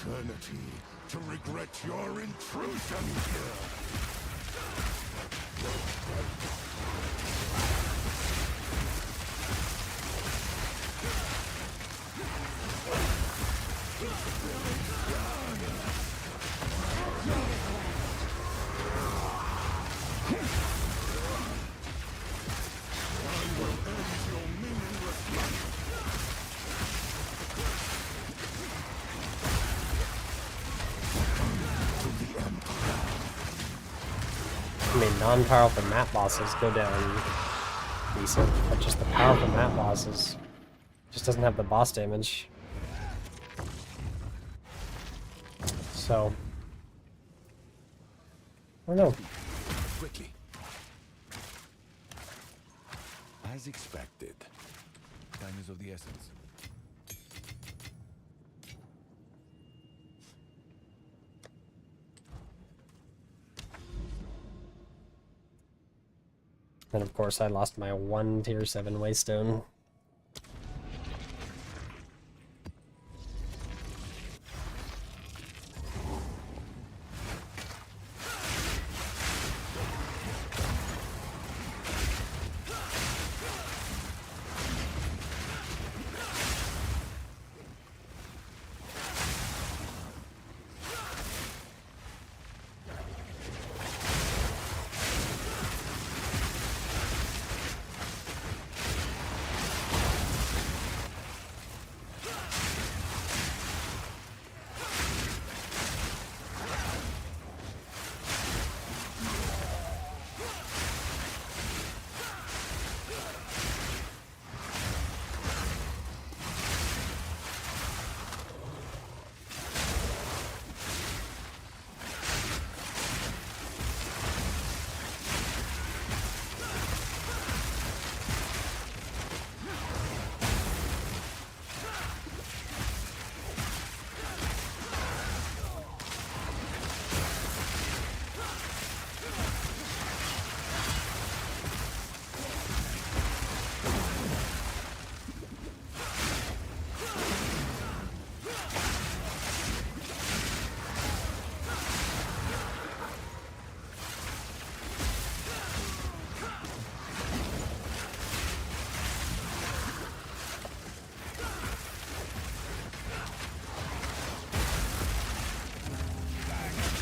Eternity to regret your intrusion here. I mean, non-powerful map bosses go down decent, but just the powerful map bosses just doesn't have the boss damage. So, I don't know. Quickly. As expected. Time is of the essence. And of course, I lost my 1 tier 7 waystone.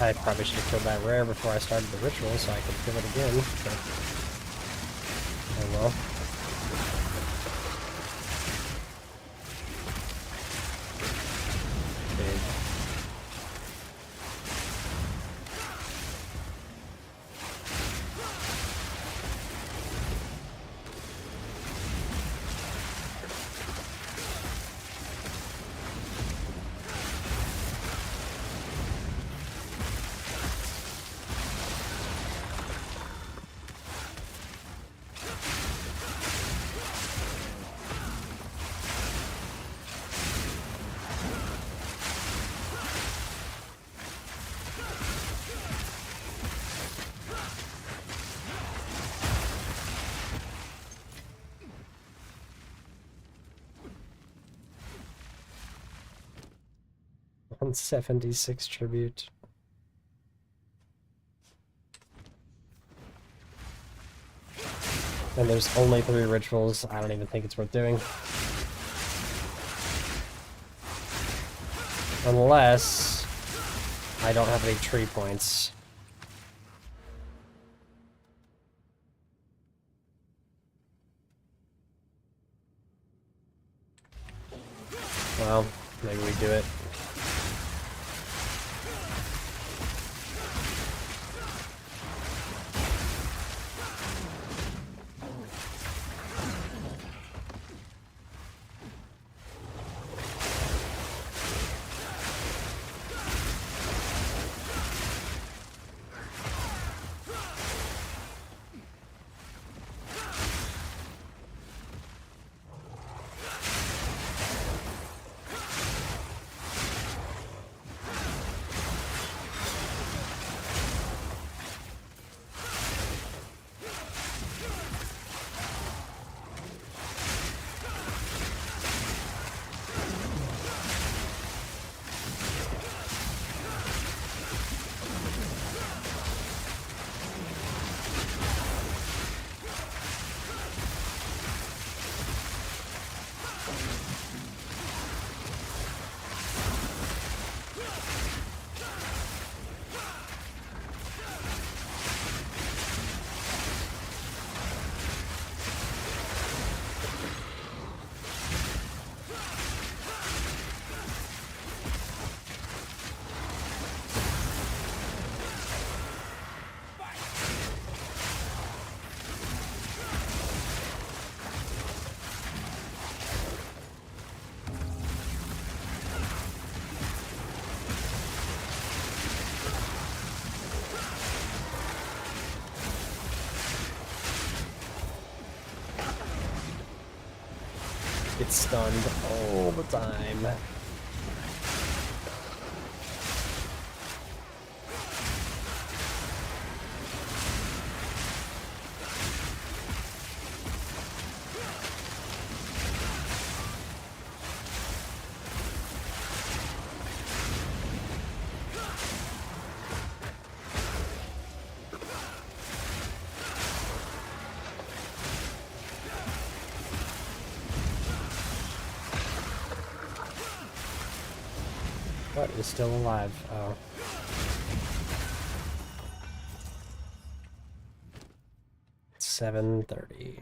I probably should have killed that rare before I started the ritual so I could kill it again, but oh well. Big. 176 tribute. And there's only 3 rituals. I don't even think it's worth doing. Unless I don't have any tree points. Well, maybe we do it. Get stunned all the time. What is still alive? Oh. It's 7:30.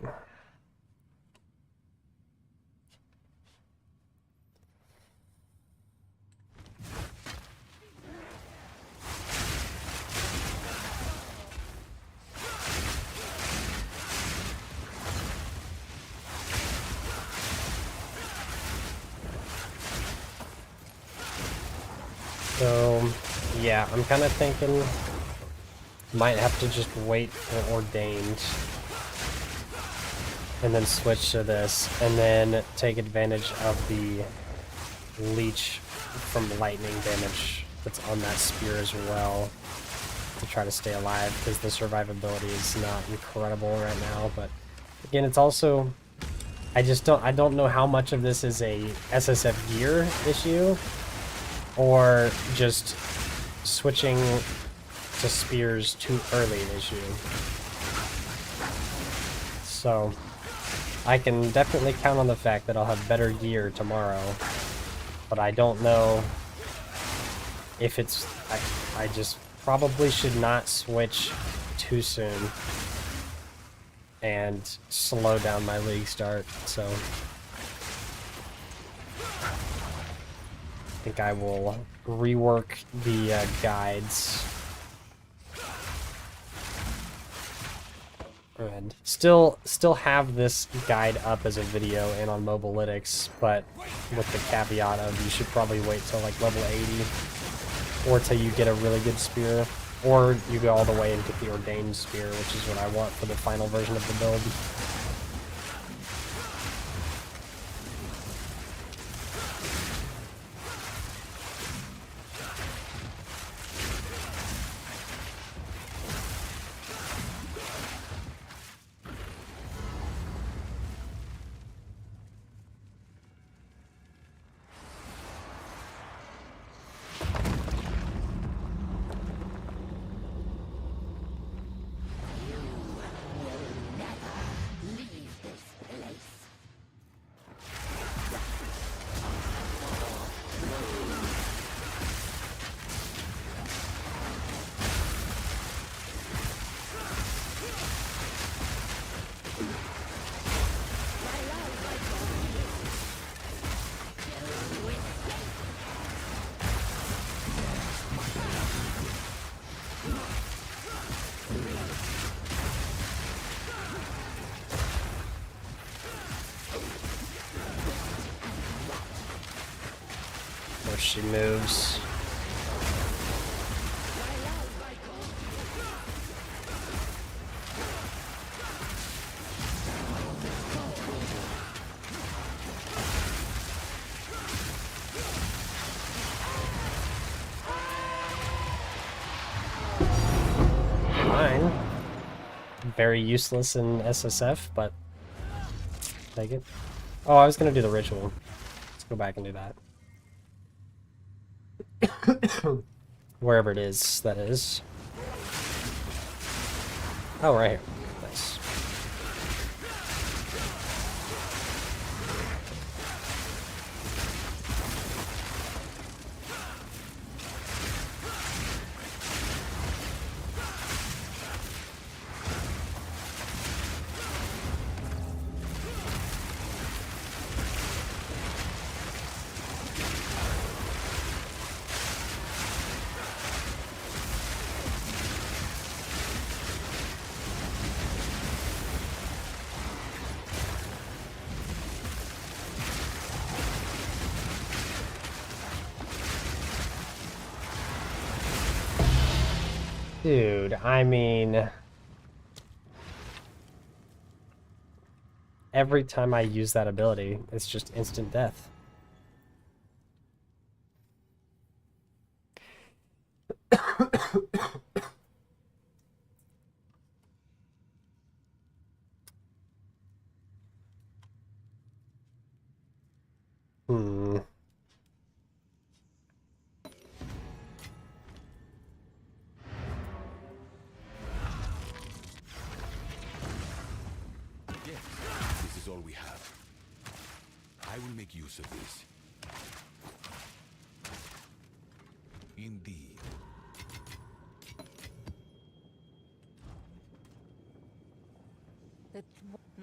So, yeah, I'm kind of thinking might have to just wait for Ordained and then switch to this and then take advantage of the leech from lightning damage that's on that spear as well to try to stay alive, because the survivability is not incredible right now. But again, it's also, I don't know how much of this is a SSF gear issue or just switching to spears too early issue. So I can definitely count on the fact that I'll have better gear tomorrow, but I don't know if it's, I just probably should not switch too soon and slow down my league start. So I think I will rework the guides. And still have this guide up as a video and on Mobilytics, but with the caveat of you should probably wait till like level 80 or till you get a really good spear, or you go all the way and get the Ordained spear, which is what I want for the final version of the build. she moves. Fine. Very useless in SSF, but take it. Oh, I was gonna do the ritual. Let's go back and do that. Wherever it is, that is. Oh, right here. Nice. Dude, I mean, every time I use that ability, it's just instant death. Hmm. Yes, this is all we have. I will make use of this. Indeed.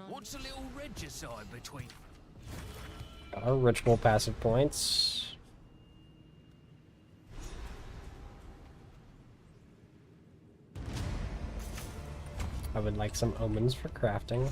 What's a little regicide between? Got our ritual passive points. I would like some omens for crafting.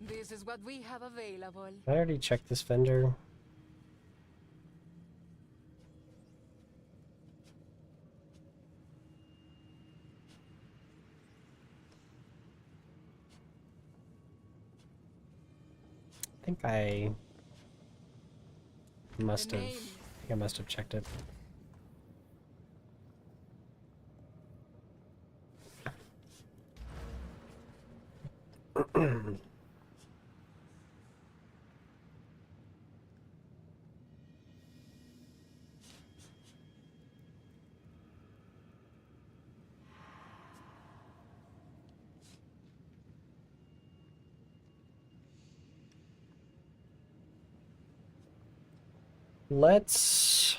This is what we have available. I already checked this vendor. I think I must have. I think I must have checked it. Let's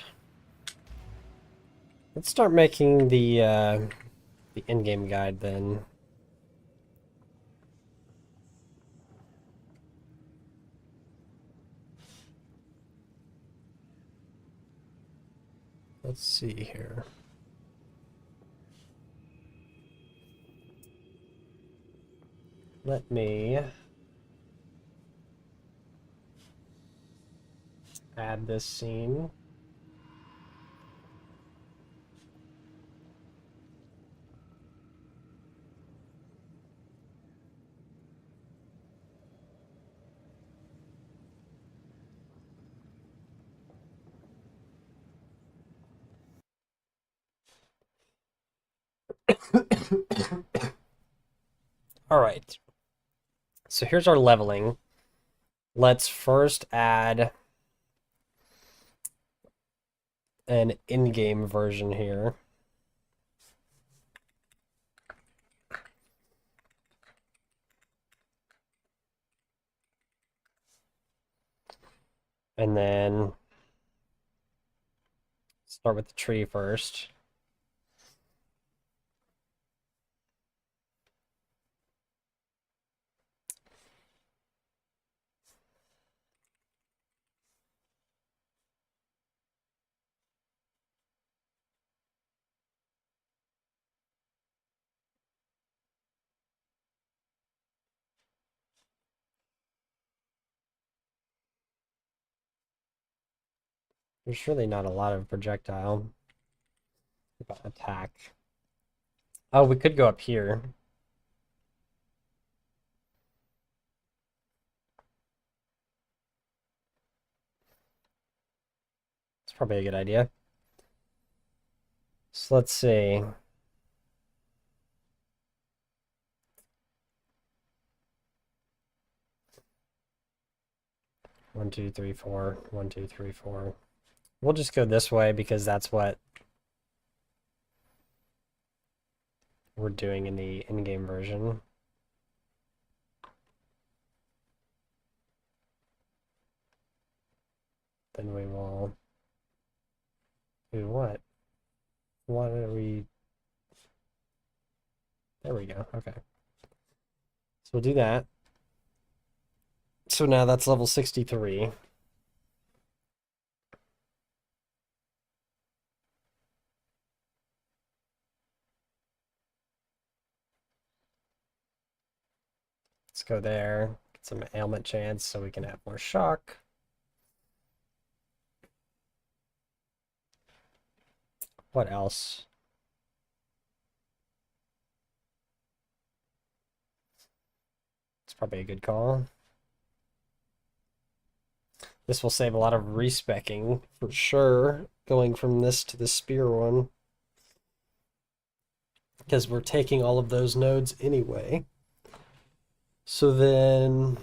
start making the endgame guide then. Let's see here. Let me add this scene. All right. So here's our leveling. Let's first add an in-game version here. And then start with the tree first. There's really not a lot of projectile attack. Oh, we could go up here. It's probably a good idea. So let's see. One, two, three, four. 1, 2, 3, 4. We'll just go this way because that's what we're doing in the in-game version. Then we will do what? What are we? There we go. Okay. So we'll do that. So now that's level 63. Let's go there. Get some ailment chance so we can have more shock. What else? It's probably a good call. This will save a lot of respecking for sure, going from this to the spear one. Because we're taking all of those nodes anyway. So then...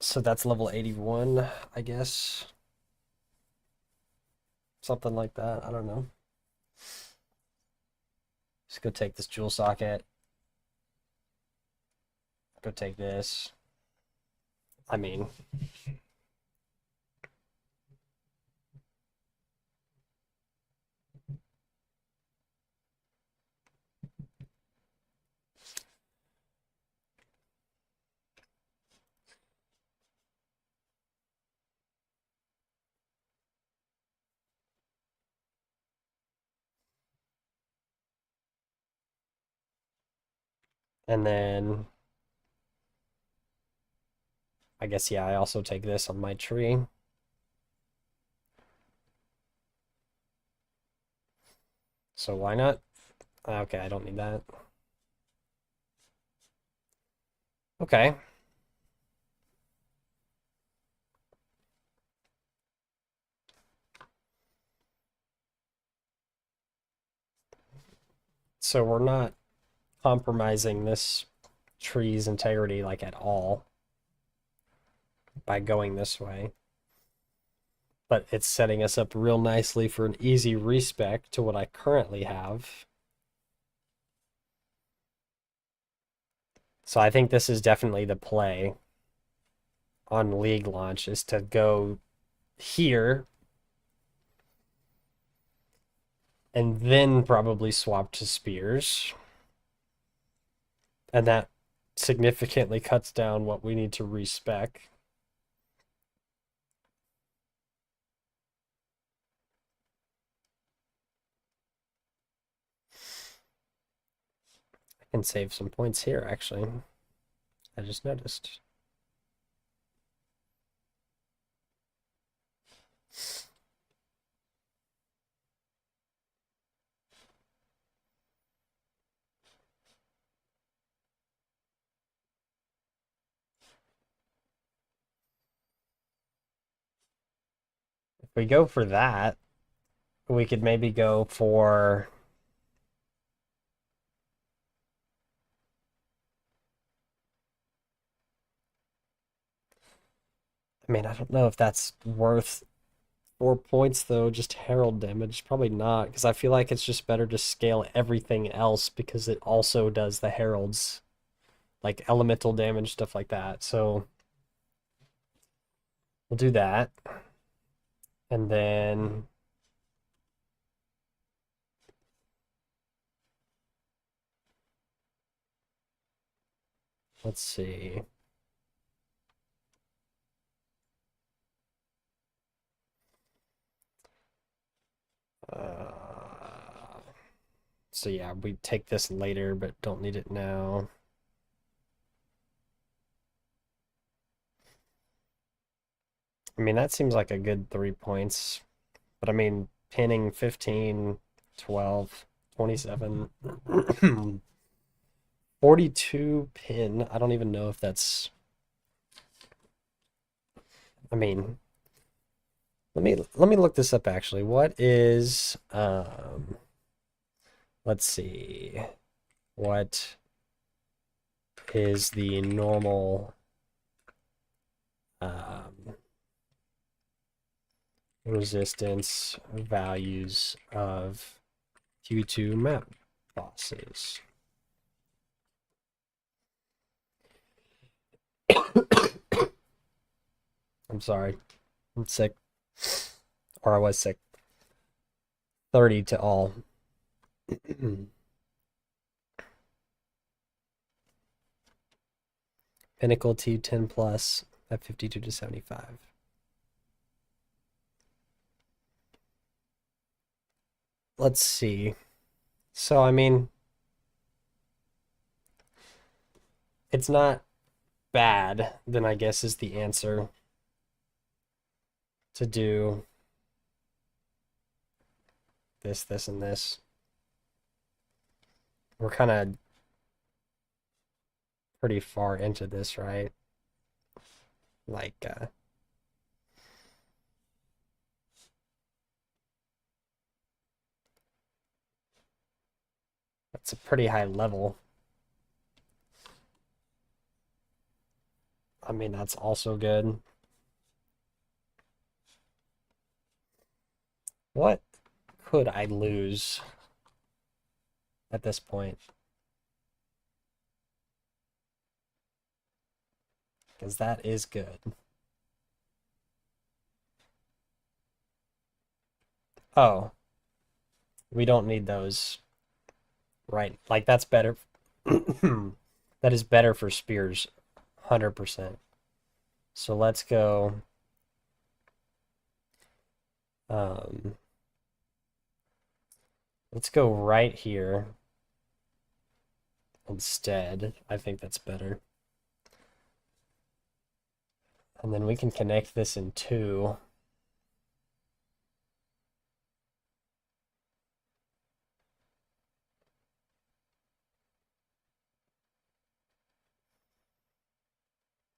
So that's level 81, I guess. Something like that, I don't know. Just go take this jewel socket. Go take this. I mean... And then... I guess, yeah, I also take this on my tree. So why not? Okay, I don't need that. Okay. So we're not compromising this tree's integrity like at all by going this way. But it's setting us up real nicely for an easy respec to what I currently have. So I think this is definitely the play on League launch, is to go here and then probably swap to spears. And that significantly cuts down what we need to respec. I can save some points here, actually. I just noticed. If we go for that, we could maybe go for... I mean, I don't know if that's worth 4 points, though. Just herald damage. Probably not, because I feel like it's just better to scale everything else, because it also does the heralds. Like elemental damage, stuff like that. So we'll do that. And then... let's see. So yeah, we take this later, but don't need it now. I mean, that seems like a good 3 points. But I mean, pinning 15, 12, 27, 42 pin. I don't even know if that's. I mean, let me look this up actually. What is let's see. What is the normal resistance values of Q2 map bosses? I'm sorry. I'm sick. Or I was sick. 30 to all. Pinnacle T10 plus at 52 to 75. Let's see. So, I mean, it's not bad, then I guess is the answer to do this, this, and this. We're kind of pretty far into this, right? Like, that's a pretty high level. I mean, that's also good. What could I lose at this point? Because that is good. Oh, we don't need those. Right. Like, that's better. That is better for spears. 100%. So let's go. Let's go right here instead. I think that's better. And then we can connect this in two.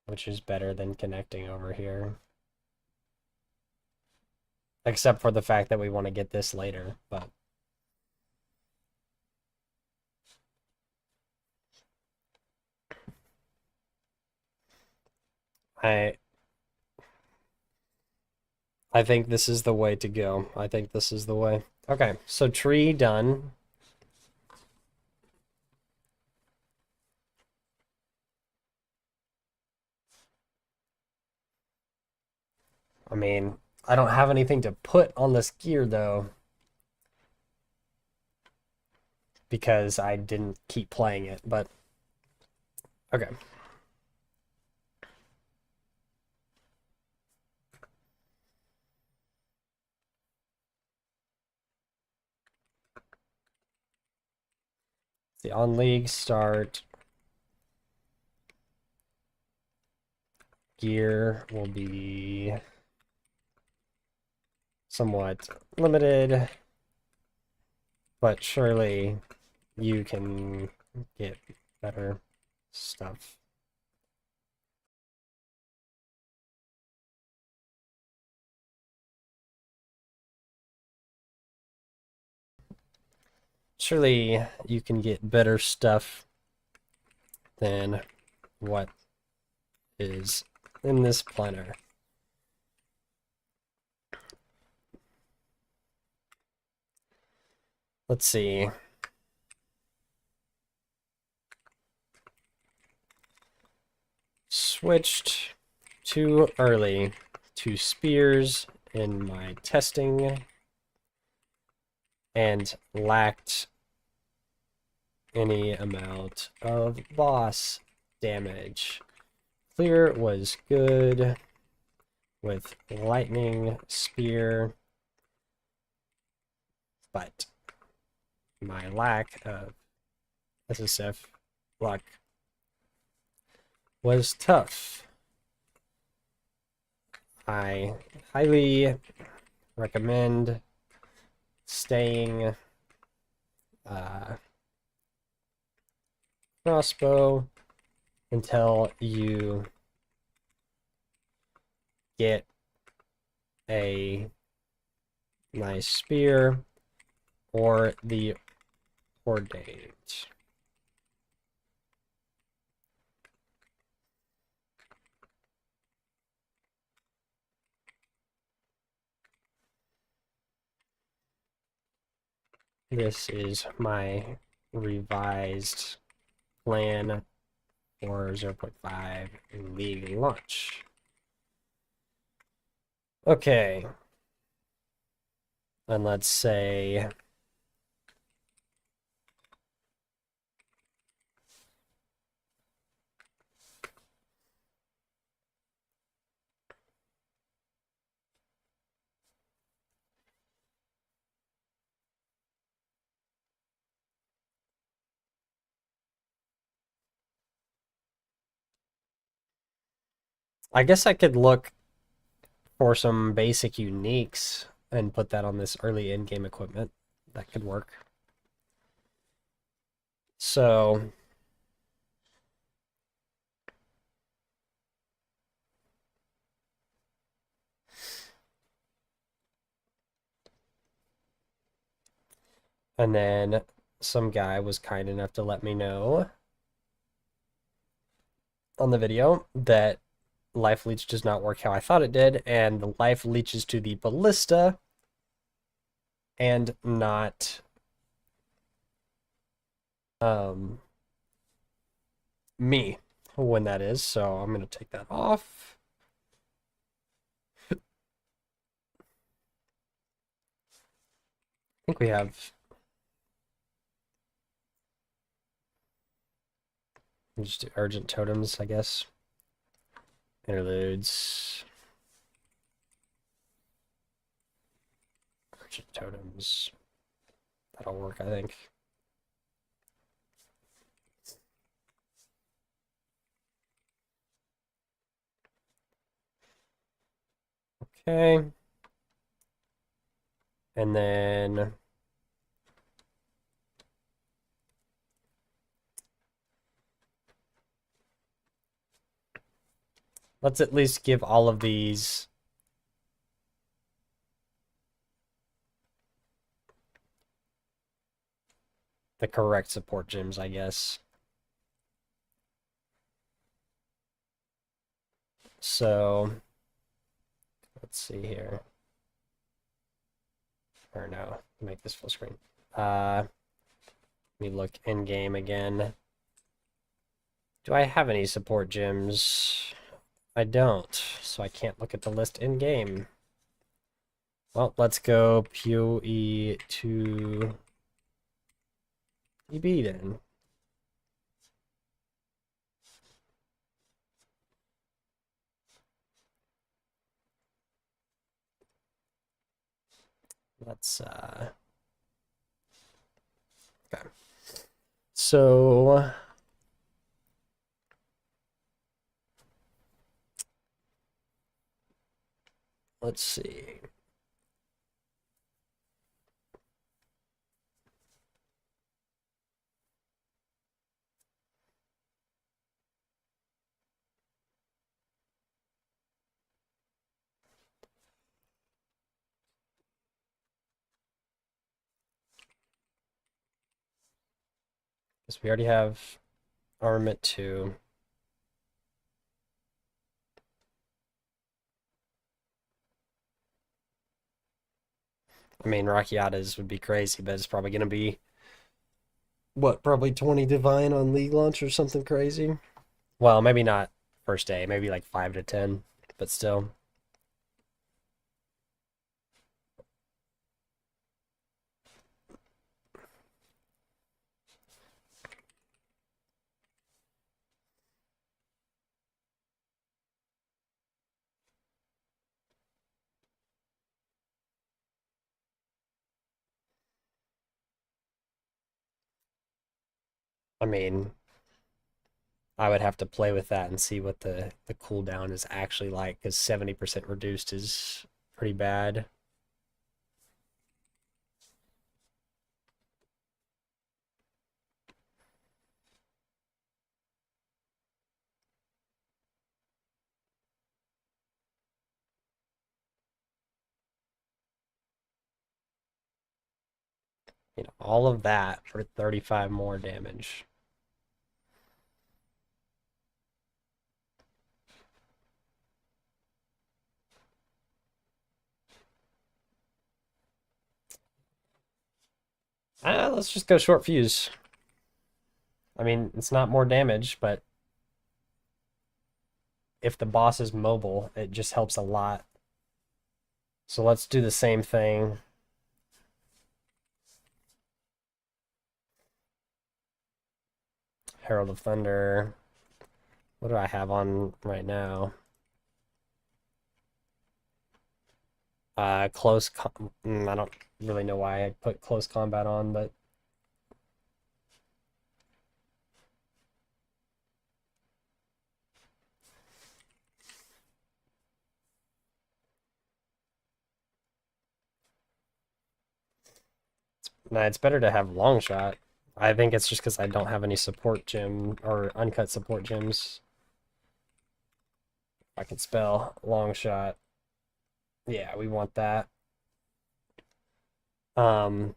Which is better than connecting over here. Except for the fact that we want to get this later, but I think this is the way to go. I think this is the way. Okay, so tree done. I mean, I don't have anything to put on this gear though, because I didn't keep playing it, but okay. The on league start gear will be somewhat limited, but surely you can get better stuff. Surely you can get better stuff than what is in this planner. Let's see. Switched too early to spears in my testing and lacked any amount of boss damage. Clear was good with lightning spear, but my lack of SSF luck was tough. I highly recommend staying crossbow until you get a nice spear or the Hordate. This is my revised plan for 0.5 League launch. Okay. And let's say I guess I could look for some basic uniques and put that on this early in-game equipment. That could work. So and then some guy was kind enough to let me know on the video that life leech does not work how I thought it did, and the life leeches to the ballista and not me when that is. So I'm gonna take that off. I think we have just do urgent totems, I guess. Interludes. Urgent totems. That'll work, I think. Okay. And then let's at least give all of these the correct support gems, I guess. So let's see here. Or no, make this full screen. Let me look in game again. Do I have any support gems? I don't, so I can't look at the list in game. Well, let's go POE2 EB then. Let's okay. So let's see. Because we already have armament 2. I mean, Rakiatas would be crazy, but it's probably going to be, what, probably 20 divine on league launch or something crazy? Well, maybe not first day, maybe like 5 to 10, but still. I mean, I would have to play with that and see what the cooldown is actually like, because 70% reduced is pretty bad. You know, all of that for 35 more damage. Let's just go short fuse. I mean, it's not more damage, but if the boss is mobile, it just helps a lot. So let's do the same thing. Herald of Thunder. What do I have on right now? I don't really know why I put close combat on, but nah, it's better to have long shot. I think it's just because I don't have any support gem or uncut support gems. I can spell long shot. Yeah, we want that. Um,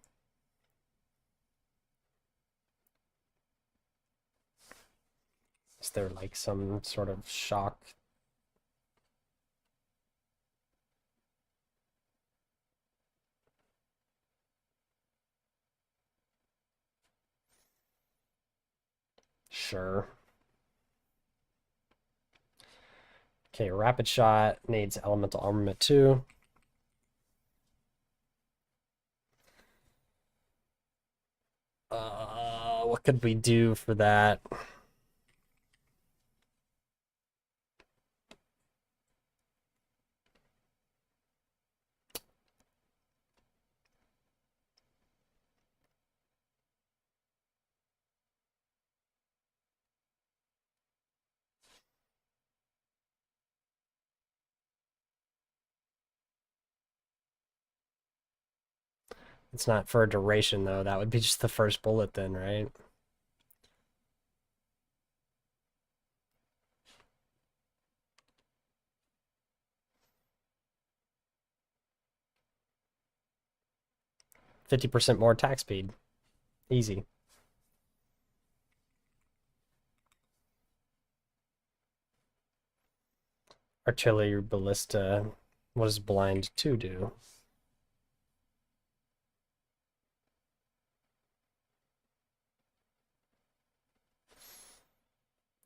is there like some sort of shock? Sure. Okay, rapid shot needs elemental armament too. What could we do for that? It's not for a duration though. That would be just the first bullet then, right? %50 more attack speed. Easy. Artillery ballista. What does blind 2 do?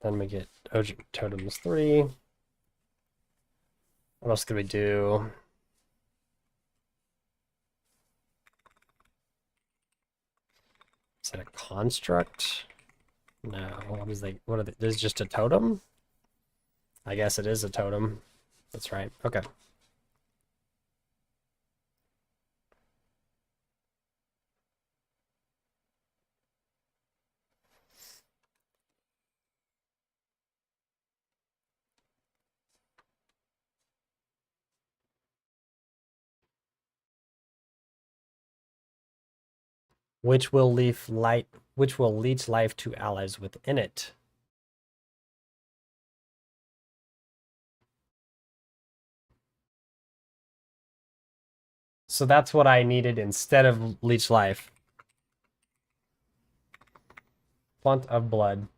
Then we get Ojin Totems 3. What else could we do? Is that a construct? No. What are they? This is just a totem? I guess it is a totem. That's right. Okay. Which will leech life to allies within it. So that's what I needed instead of leech life. Font of blood.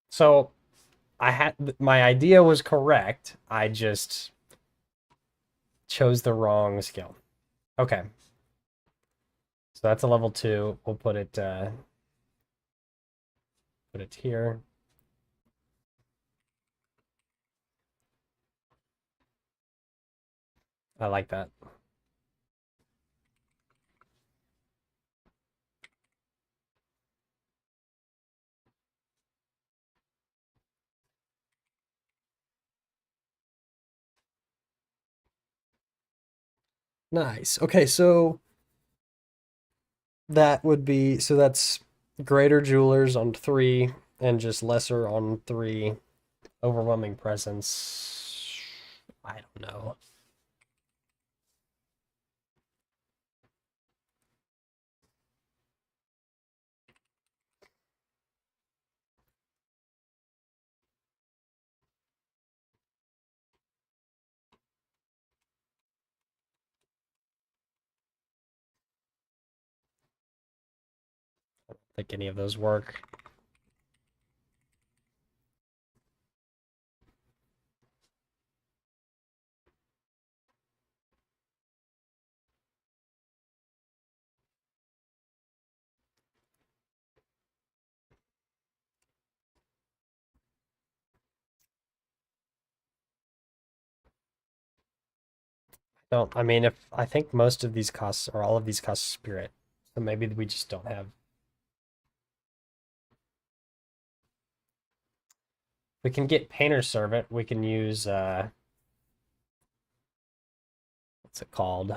So my idea was correct. I just chose the wrong skill. Okay. So that's a level 2. We'll put it here. I like that. Nice. Okay, so That would be, so that's greater jewelers on 3 and just lesser on 3. Overwhelming presence. I don't know. I don't think any of those work. Don't, I mean, if I think most of these costs or all of these cost spirit, so maybe we just don't have. We can get Painter Servant. We can use what's it called?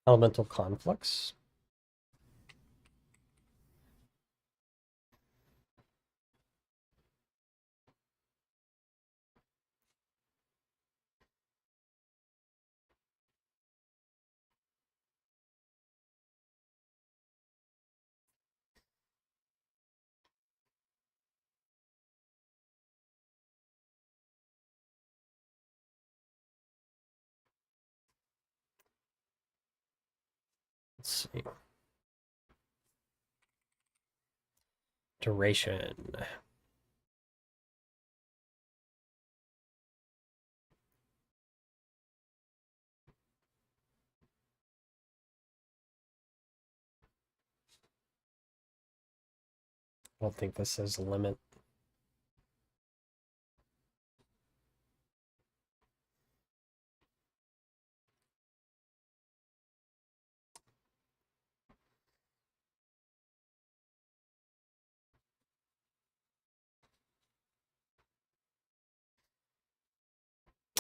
Elemental Conflicts. Let's see. Duration. I don't think this has a limit.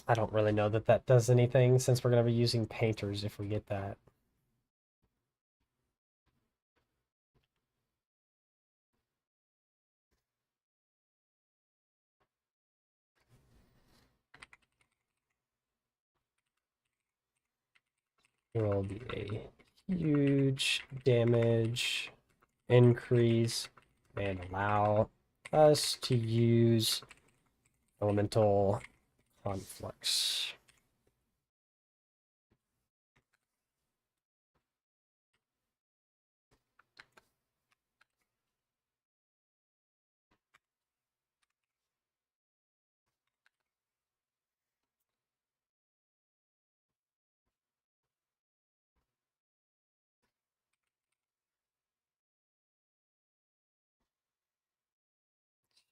I don't really know that that does anything since we're going to be using painters if we get that. There will be a huge damage increase and allow us to use elemental conflicts.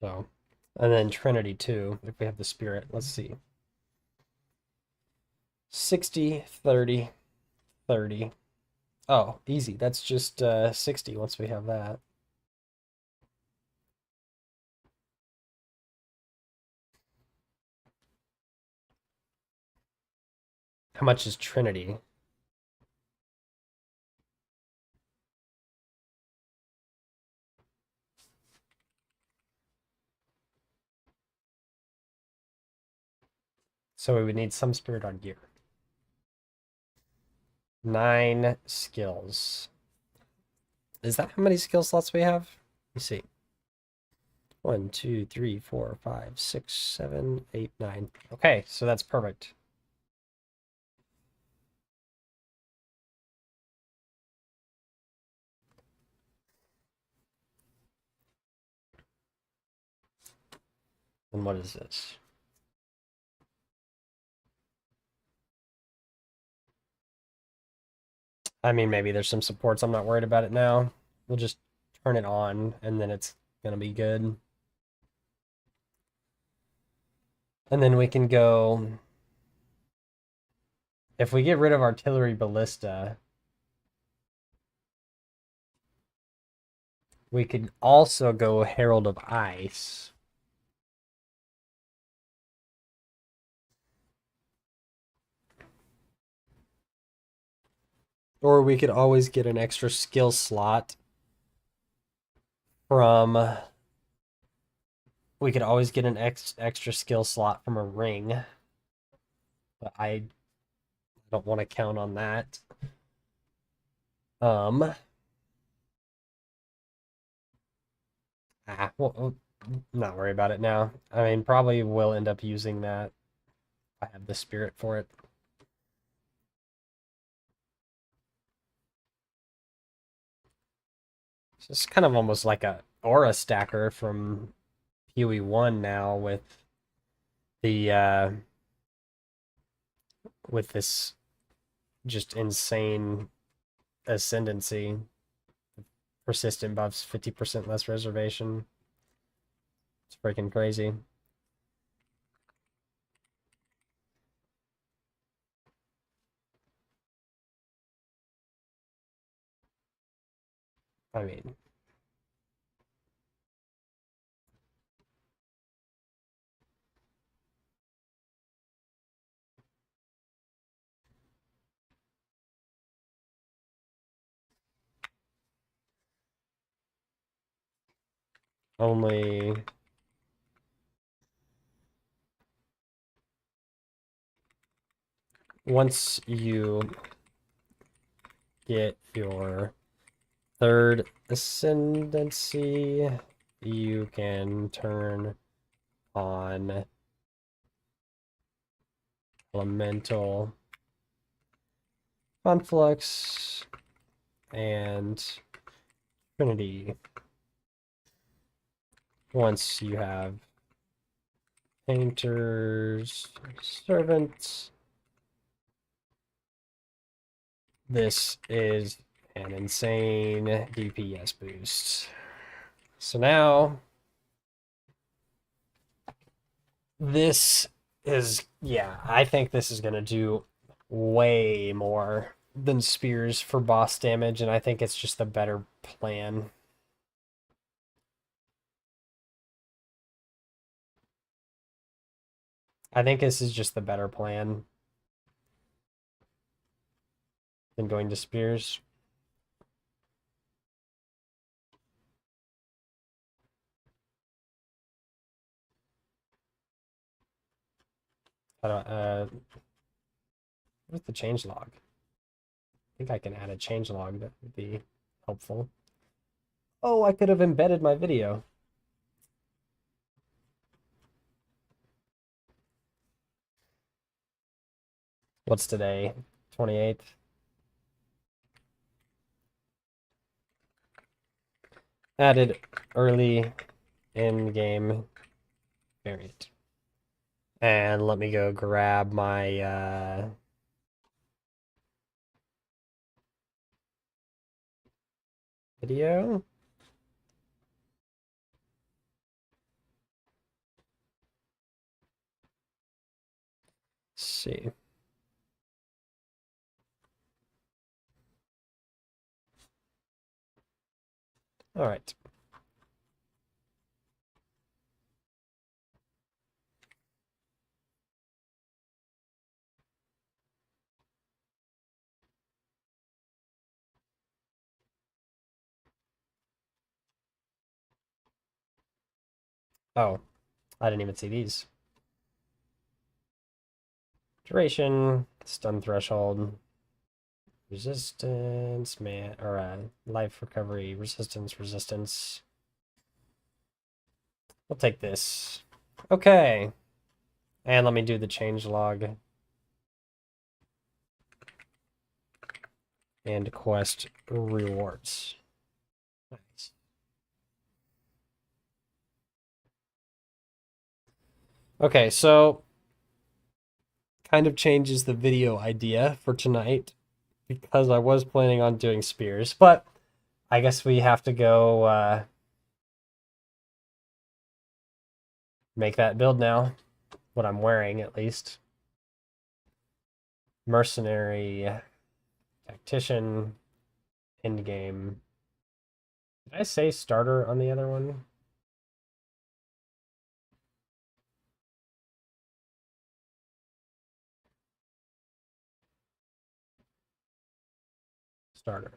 So, and then Trinity too, if we have the spirit. Let's see. 60, 30, 30. Oh, easy. That's just 60 once we have that. How much is Trinity? So we would need some spirit on gear. 9 skills. Is that how many skill slots we have? Let me see. 1, 2, 3, 4, 5, 6, 7, 8, 9. Okay, so that's perfect. And what is this? I mean, maybe there's some supports. I'm not worried about it now. We'll just turn it on, and then it's gonna be good. And then we can go... If we get rid of Artillery Ballista, we could also go Herald of Ice. Or we could always get an extra skill slot from... We could always get an extra skill slot from a ring. But I don't want to count on that. Well, not worry about it now. I mean, probably will end up using that. I have the spirit for it. It's kind of almost like a aura stacker from POE1 now the with this just insane ascendancy. Persistent buffs, 50% less reservation. It's freaking crazy. I mean, only once you get your third ascendancy, you can turn on elemental conflux and trinity. Once you have painters, servants, this is an insane DPS boost. So now this is, yeah, I think this is going to do way more than spears for boss damage, and I think it's just a better plan. I think this is just the better plan than going to spears. How do what's the change log? I think I can add a change log that would be helpful. Oh, I could have embedded my video. What's today? 28th? Added early in-game variant. And let me go grab my video. Let's see. All right. Oh, I didn't even see these. Duration, stun threshold, resistance, man, or life recovery, resistance. We'll take this. Okay. And let me do the change log. And quest rewards. Nice. Okay, so kind of changes the video idea for tonight. because I was planning on doing spears, but I guess we have to go make that build now. What I'm wearing, at least. Mercenary, Tactician, Endgame. Did I say starter on the other one? Starter.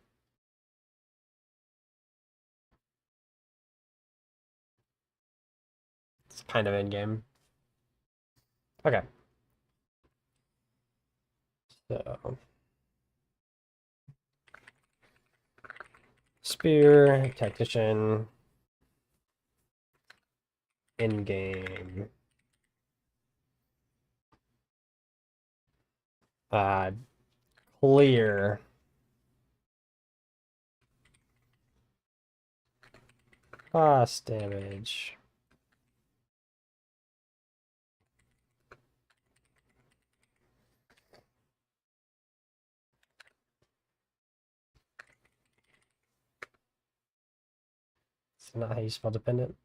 It's kind of Endgame. Okay. So spear, tactician, in-game. Clear. Boss damage. It's not how you spell dependent.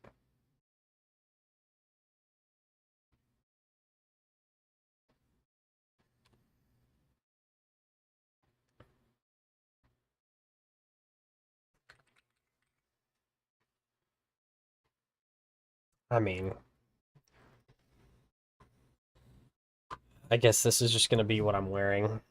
I mean, I guess this is just going to be what I'm wearing.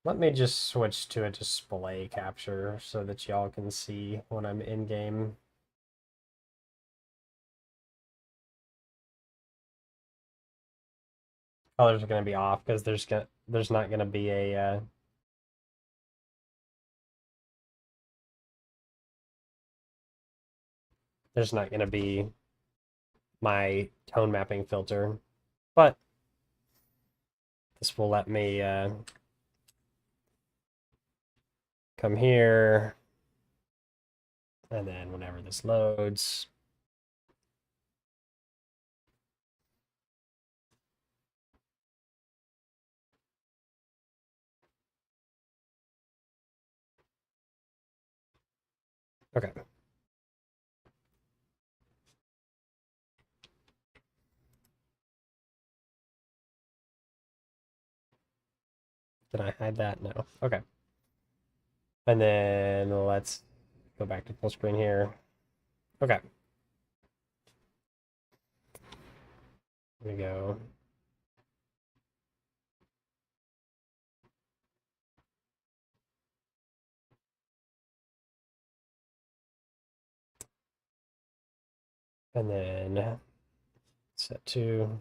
Let me just switch to a display capture so that y'all can see when I'm in game. Colors are going to be off because there's not going to be a there's not going to be my tone mapping filter, but this will let me come here, and then whenever this loads, okay. Did I hide that? No. Okay. And then let's go back to full screen here. Okay. Here we go. And then set to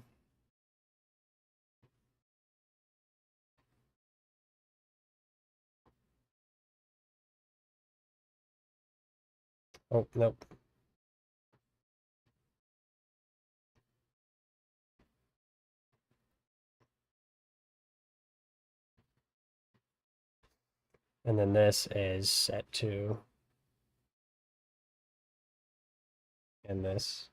oh nope. And then this is set to and this.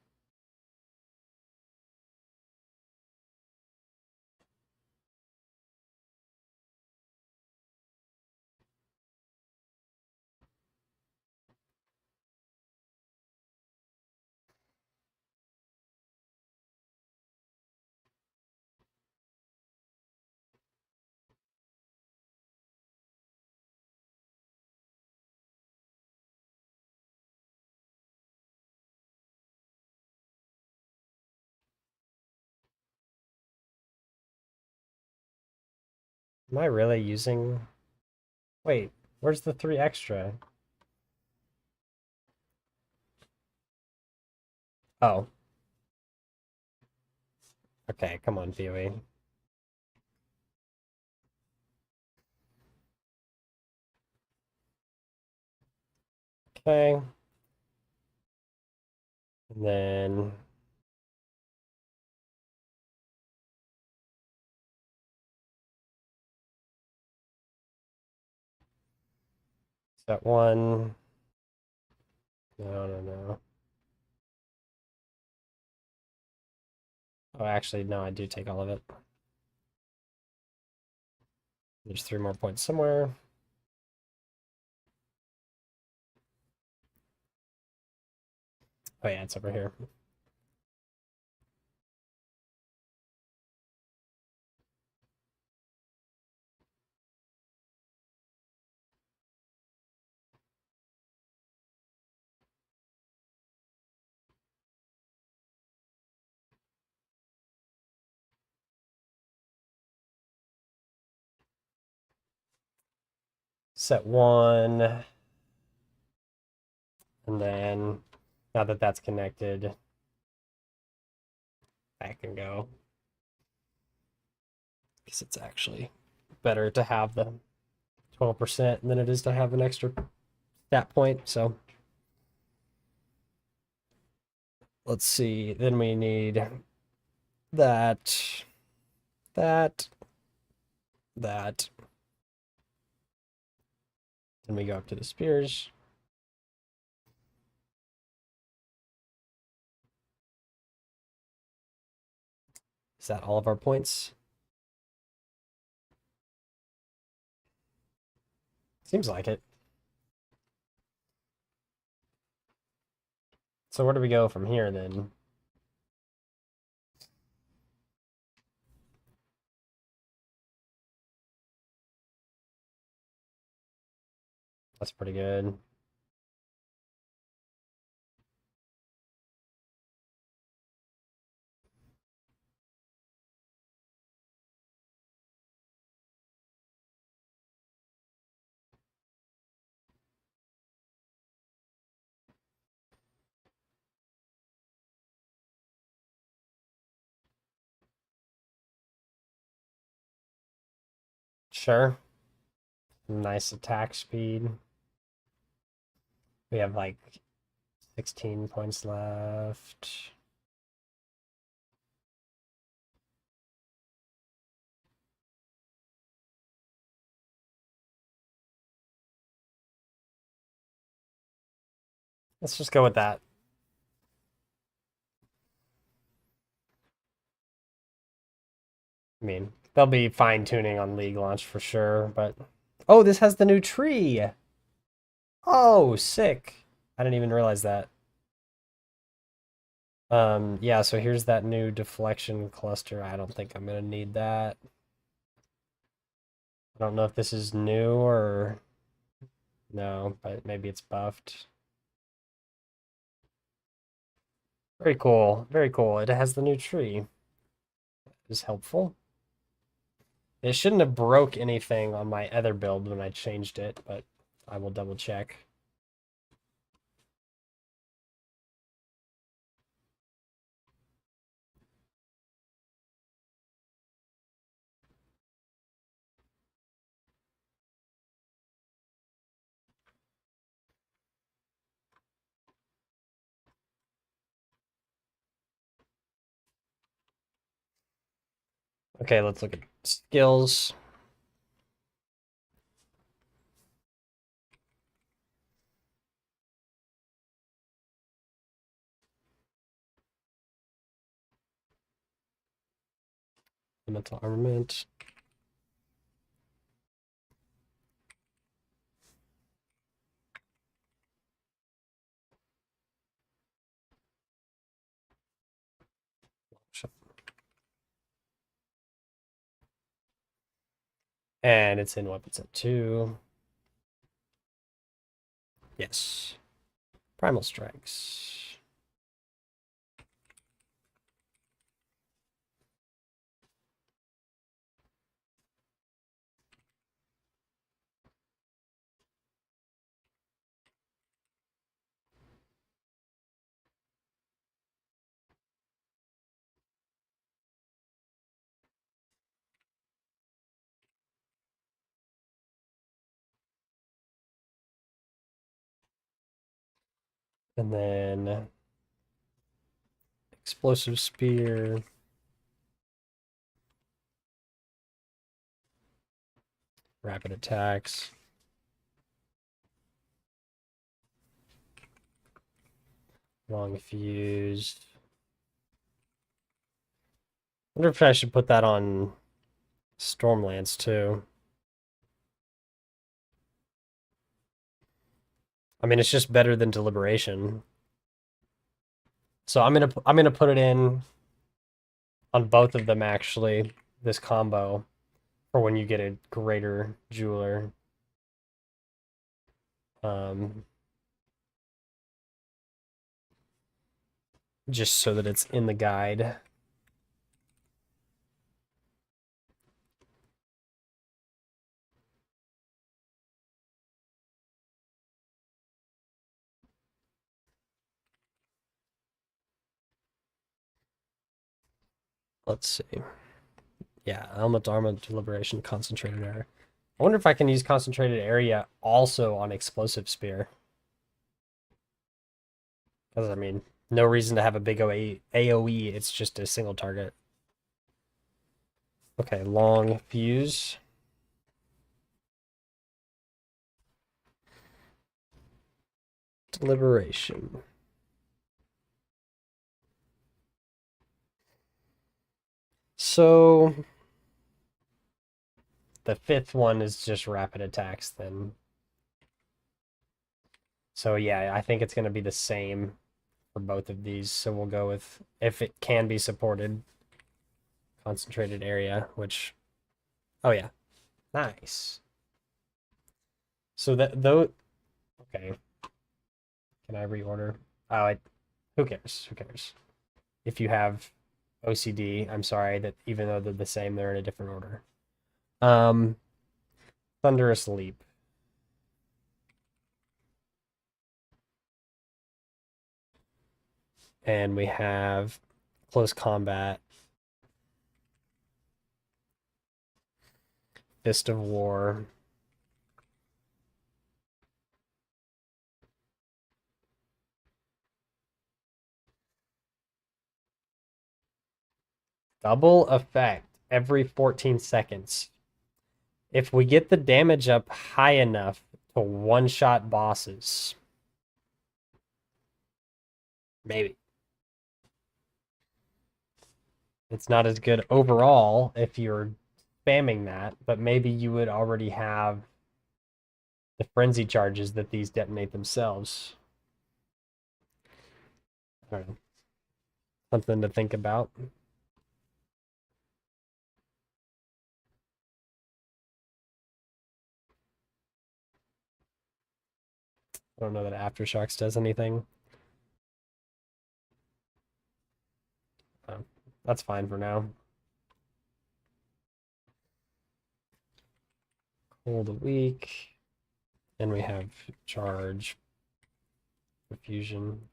Am I really using wait, where's the 3 extra? Oh. Okay, come on, POE. Okay. And then set 1. No. Oh, actually, no, I do take all of it. There's 3 more points somewhere. Oh yeah, it's over here. Set 1. And then, now that that's connected, I can go. Because it's actually better to have the 12% than it is to have an extra stat point. So let's see. Then we need that, that, that. Then we go up to the spears. Is that all of our points? Seems like it. So where do we go from here then? That's pretty good. Sure. Nice attack speed. We have like 16 points left. Let's just go with that. I mean, they'll be fine tuning on League launch for sure, but oh, this has the new tree. Oh, sick. I didn't even realize that. Yeah, so here's that new deflection cluster. I don't think I'm gonna need that. I don't know if this is new or no, but maybe it's buffed. Very cool. Very cool. It has the new tree. That is helpful. It shouldn't have broke anything on my other build when I changed it, but I will double check. Okay, let's look at skills. Elemental armament. And it's in weapons at 2. Yes. Primal strikes. And then explosive spear. Rapid attacks. Long fuse. Wonder if I should put that on Stormlance too. I mean, it's just better than Deliberation. So I'm gonna put it in on both of them actually, this combo, for when you get a greater jeweler. Um, just so that it's in the guide. Let's see. Yeah, Element Armor, Deliberation, Concentrated Area. I wonder if I can use Concentrated Area also on Explosive Spear. Because, I mean, no reason to have a big AoE, it's just a single target. Okay, long fuse. Deliberation. So the fifth one is just rapid attacks then. So yeah, I think it's going to be the same for both of these. So we'll go with, if it can be supported, concentrated area, which, oh yeah, nice. So that, though, okay. Can I reorder? Oh, who cares? Who cares? If you have OCD, I'm sorry that even though they're the same, they're in a different order. Thunderous Leap. And we have Close Combat, Fist of War, double effect every 14 seconds. If we get the damage up high enough to one-shot bosses, maybe. It's not as good overall if you're spamming that, but maybe you would already have the frenzy charges that these detonate themselves. I don't know. Something to think about. I don't know that Aftershocks does anything. That's fine for now. Hold a week. And we have charge, fusion.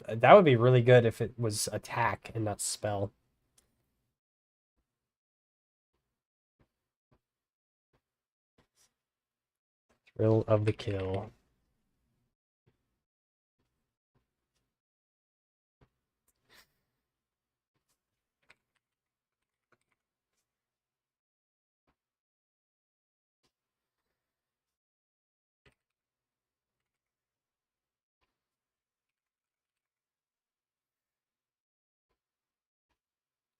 That would be really good if it was attack and not spell. Thrill of the Kill.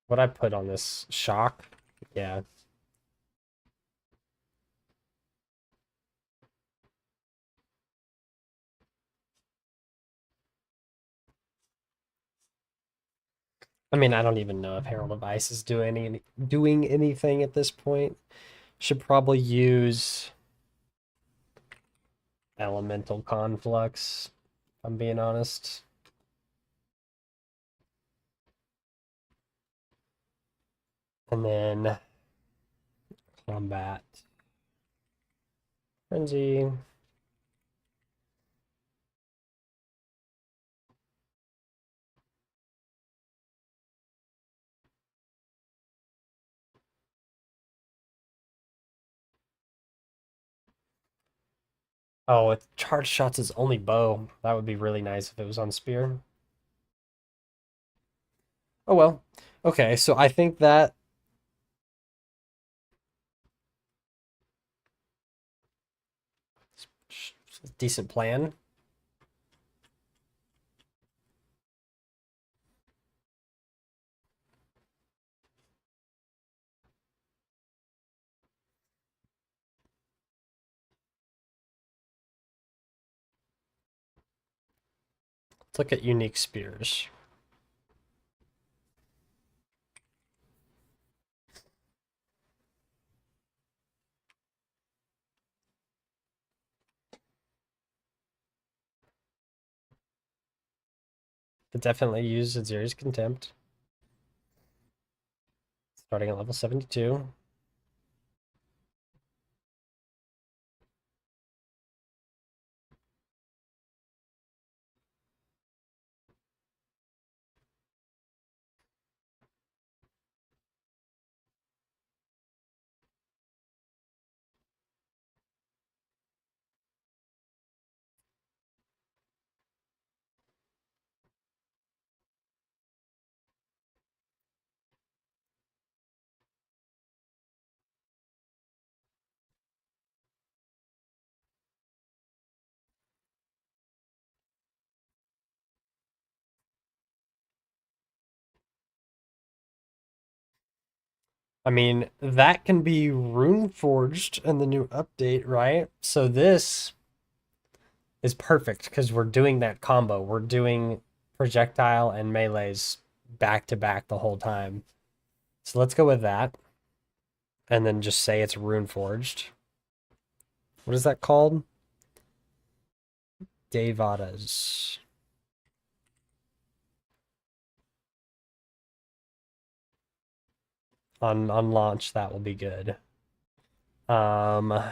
What I put on this? Shock? Yeah. I mean, I don't even know if Herald of Ice is doing anything at this point. Should probably use Elemental Conflux, if I'm being honest. And then Combat. Frenzy. Oh, it charge shots is only bow. That would be really nice if it was on spear. Oh well. Okay, so I think that Decent plan. Let's look at unique spears. Could definitely use Aziri's Contempt. Starting at level 72. I mean, that can be rune forged in the new update, right? So this is perfect because we're doing that combo. We're doing projectile and melees back to back the whole time. So let's go with that. And then just say it's rune forged. What is that called? Devadas. On launch, that will be good. Um,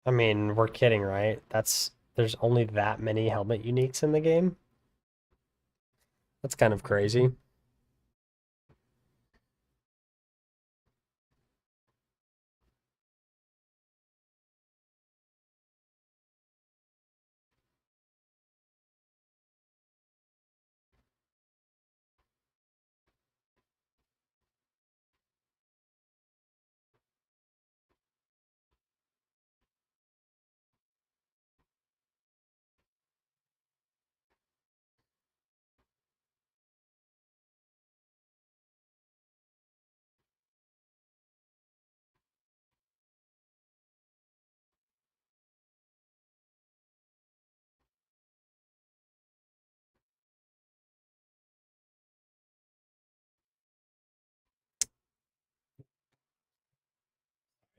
I mean, we're kidding, right? There's only that many helmet uniques in the game. That's kind of crazy.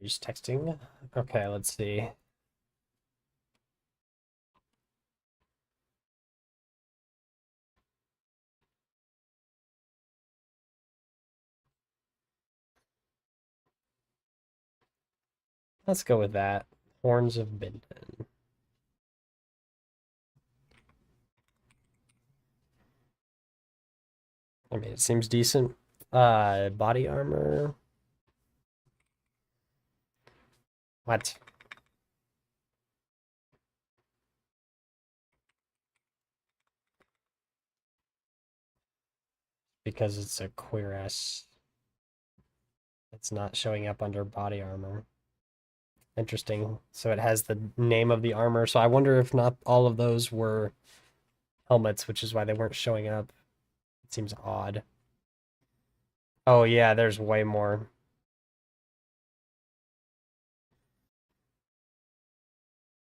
Are you just texting? Okay, let's see. Let's go with that. Horns of Bindon. I mean, it seems decent. Body armor. What? Because it's a queer ass. It's not showing up under body armor. Interesting. So it has the name of the armor. So I wonder if not all of those were helmets, which is why they weren't showing up. It seems odd. Oh yeah, there's way more.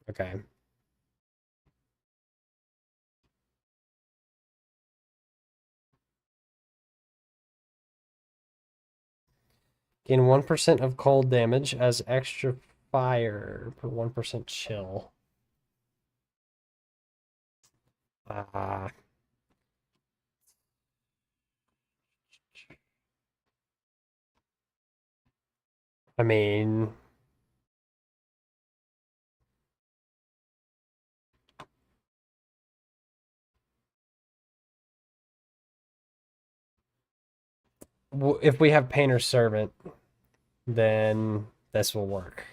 Okay. Gain 1% of cold damage as extra fire per 1% chill. Ah. I mean, if we have Painter Servant, then this will work.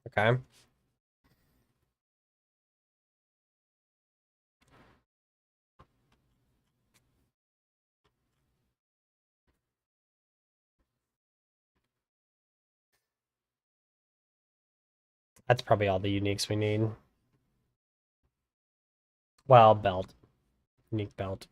Okay. That's probably all the uniques we need. Well, belt. Unique belt.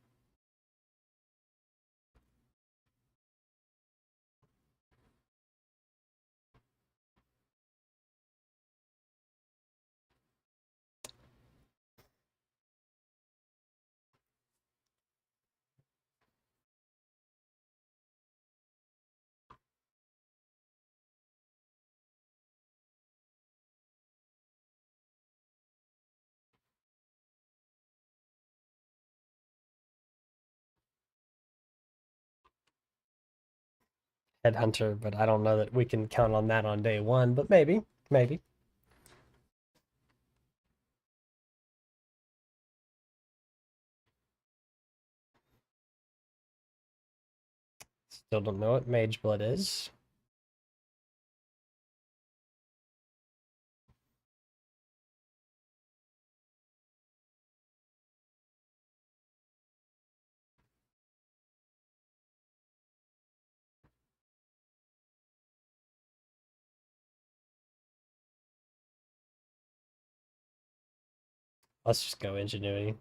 Headhunter, but I don't know that we can count on that on day one, but maybe, maybe. Still don't know what Mage Blood is. Let's just go Ingenuity.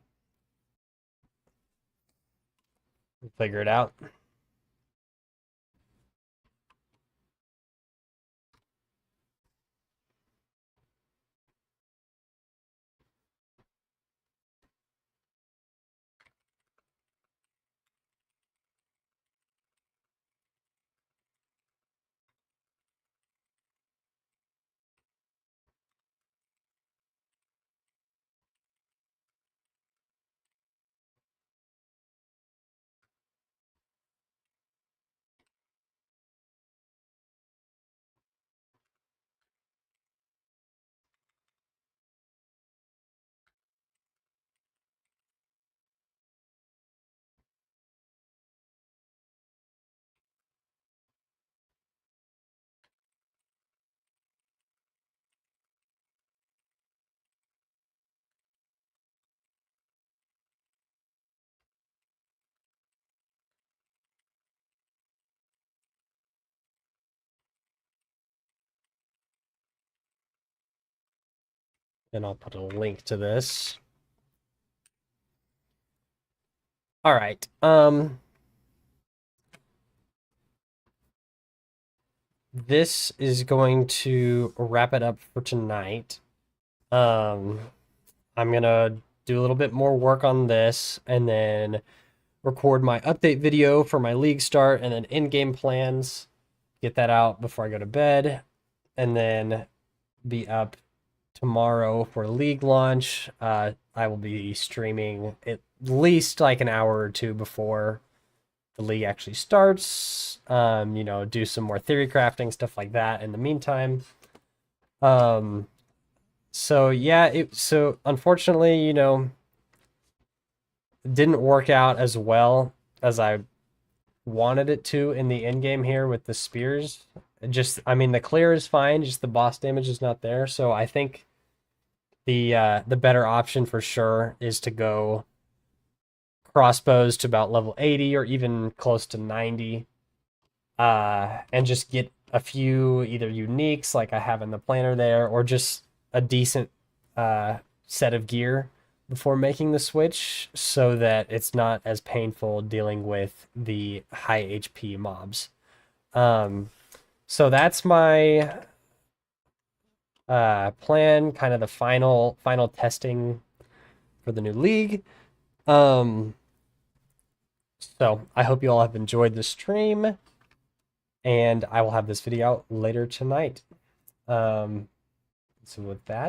We'll figure it out. And I'll put a link to this. All right. This is going to wrap it up for tonight. I'm gonna do a little bit more work on this and then record my update video for my league start and then in-game plans. Get that out before I go to bed, and then be up tomorrow for league launch. I will be streaming at least like an hour or two before the league actually starts. Do some more theory crafting, stuff like that in the meantime. So yeah, so unfortunately, it didn't work out as well as I wanted it to in the end game here with the spears. The clear is fine, just the boss damage is not there. So I think the better option for sure is to go crossbows to about level 80 or even close to 90, and just get a few either uniques like I have in the planner there, or just a decent set of gear before making the switch, so that it's not as painful dealing with the high HP mobs. So that's my plan, kind of the final testing for the new league. So I hope you all have enjoyed the stream, and I will have this video out later tonight. So with that,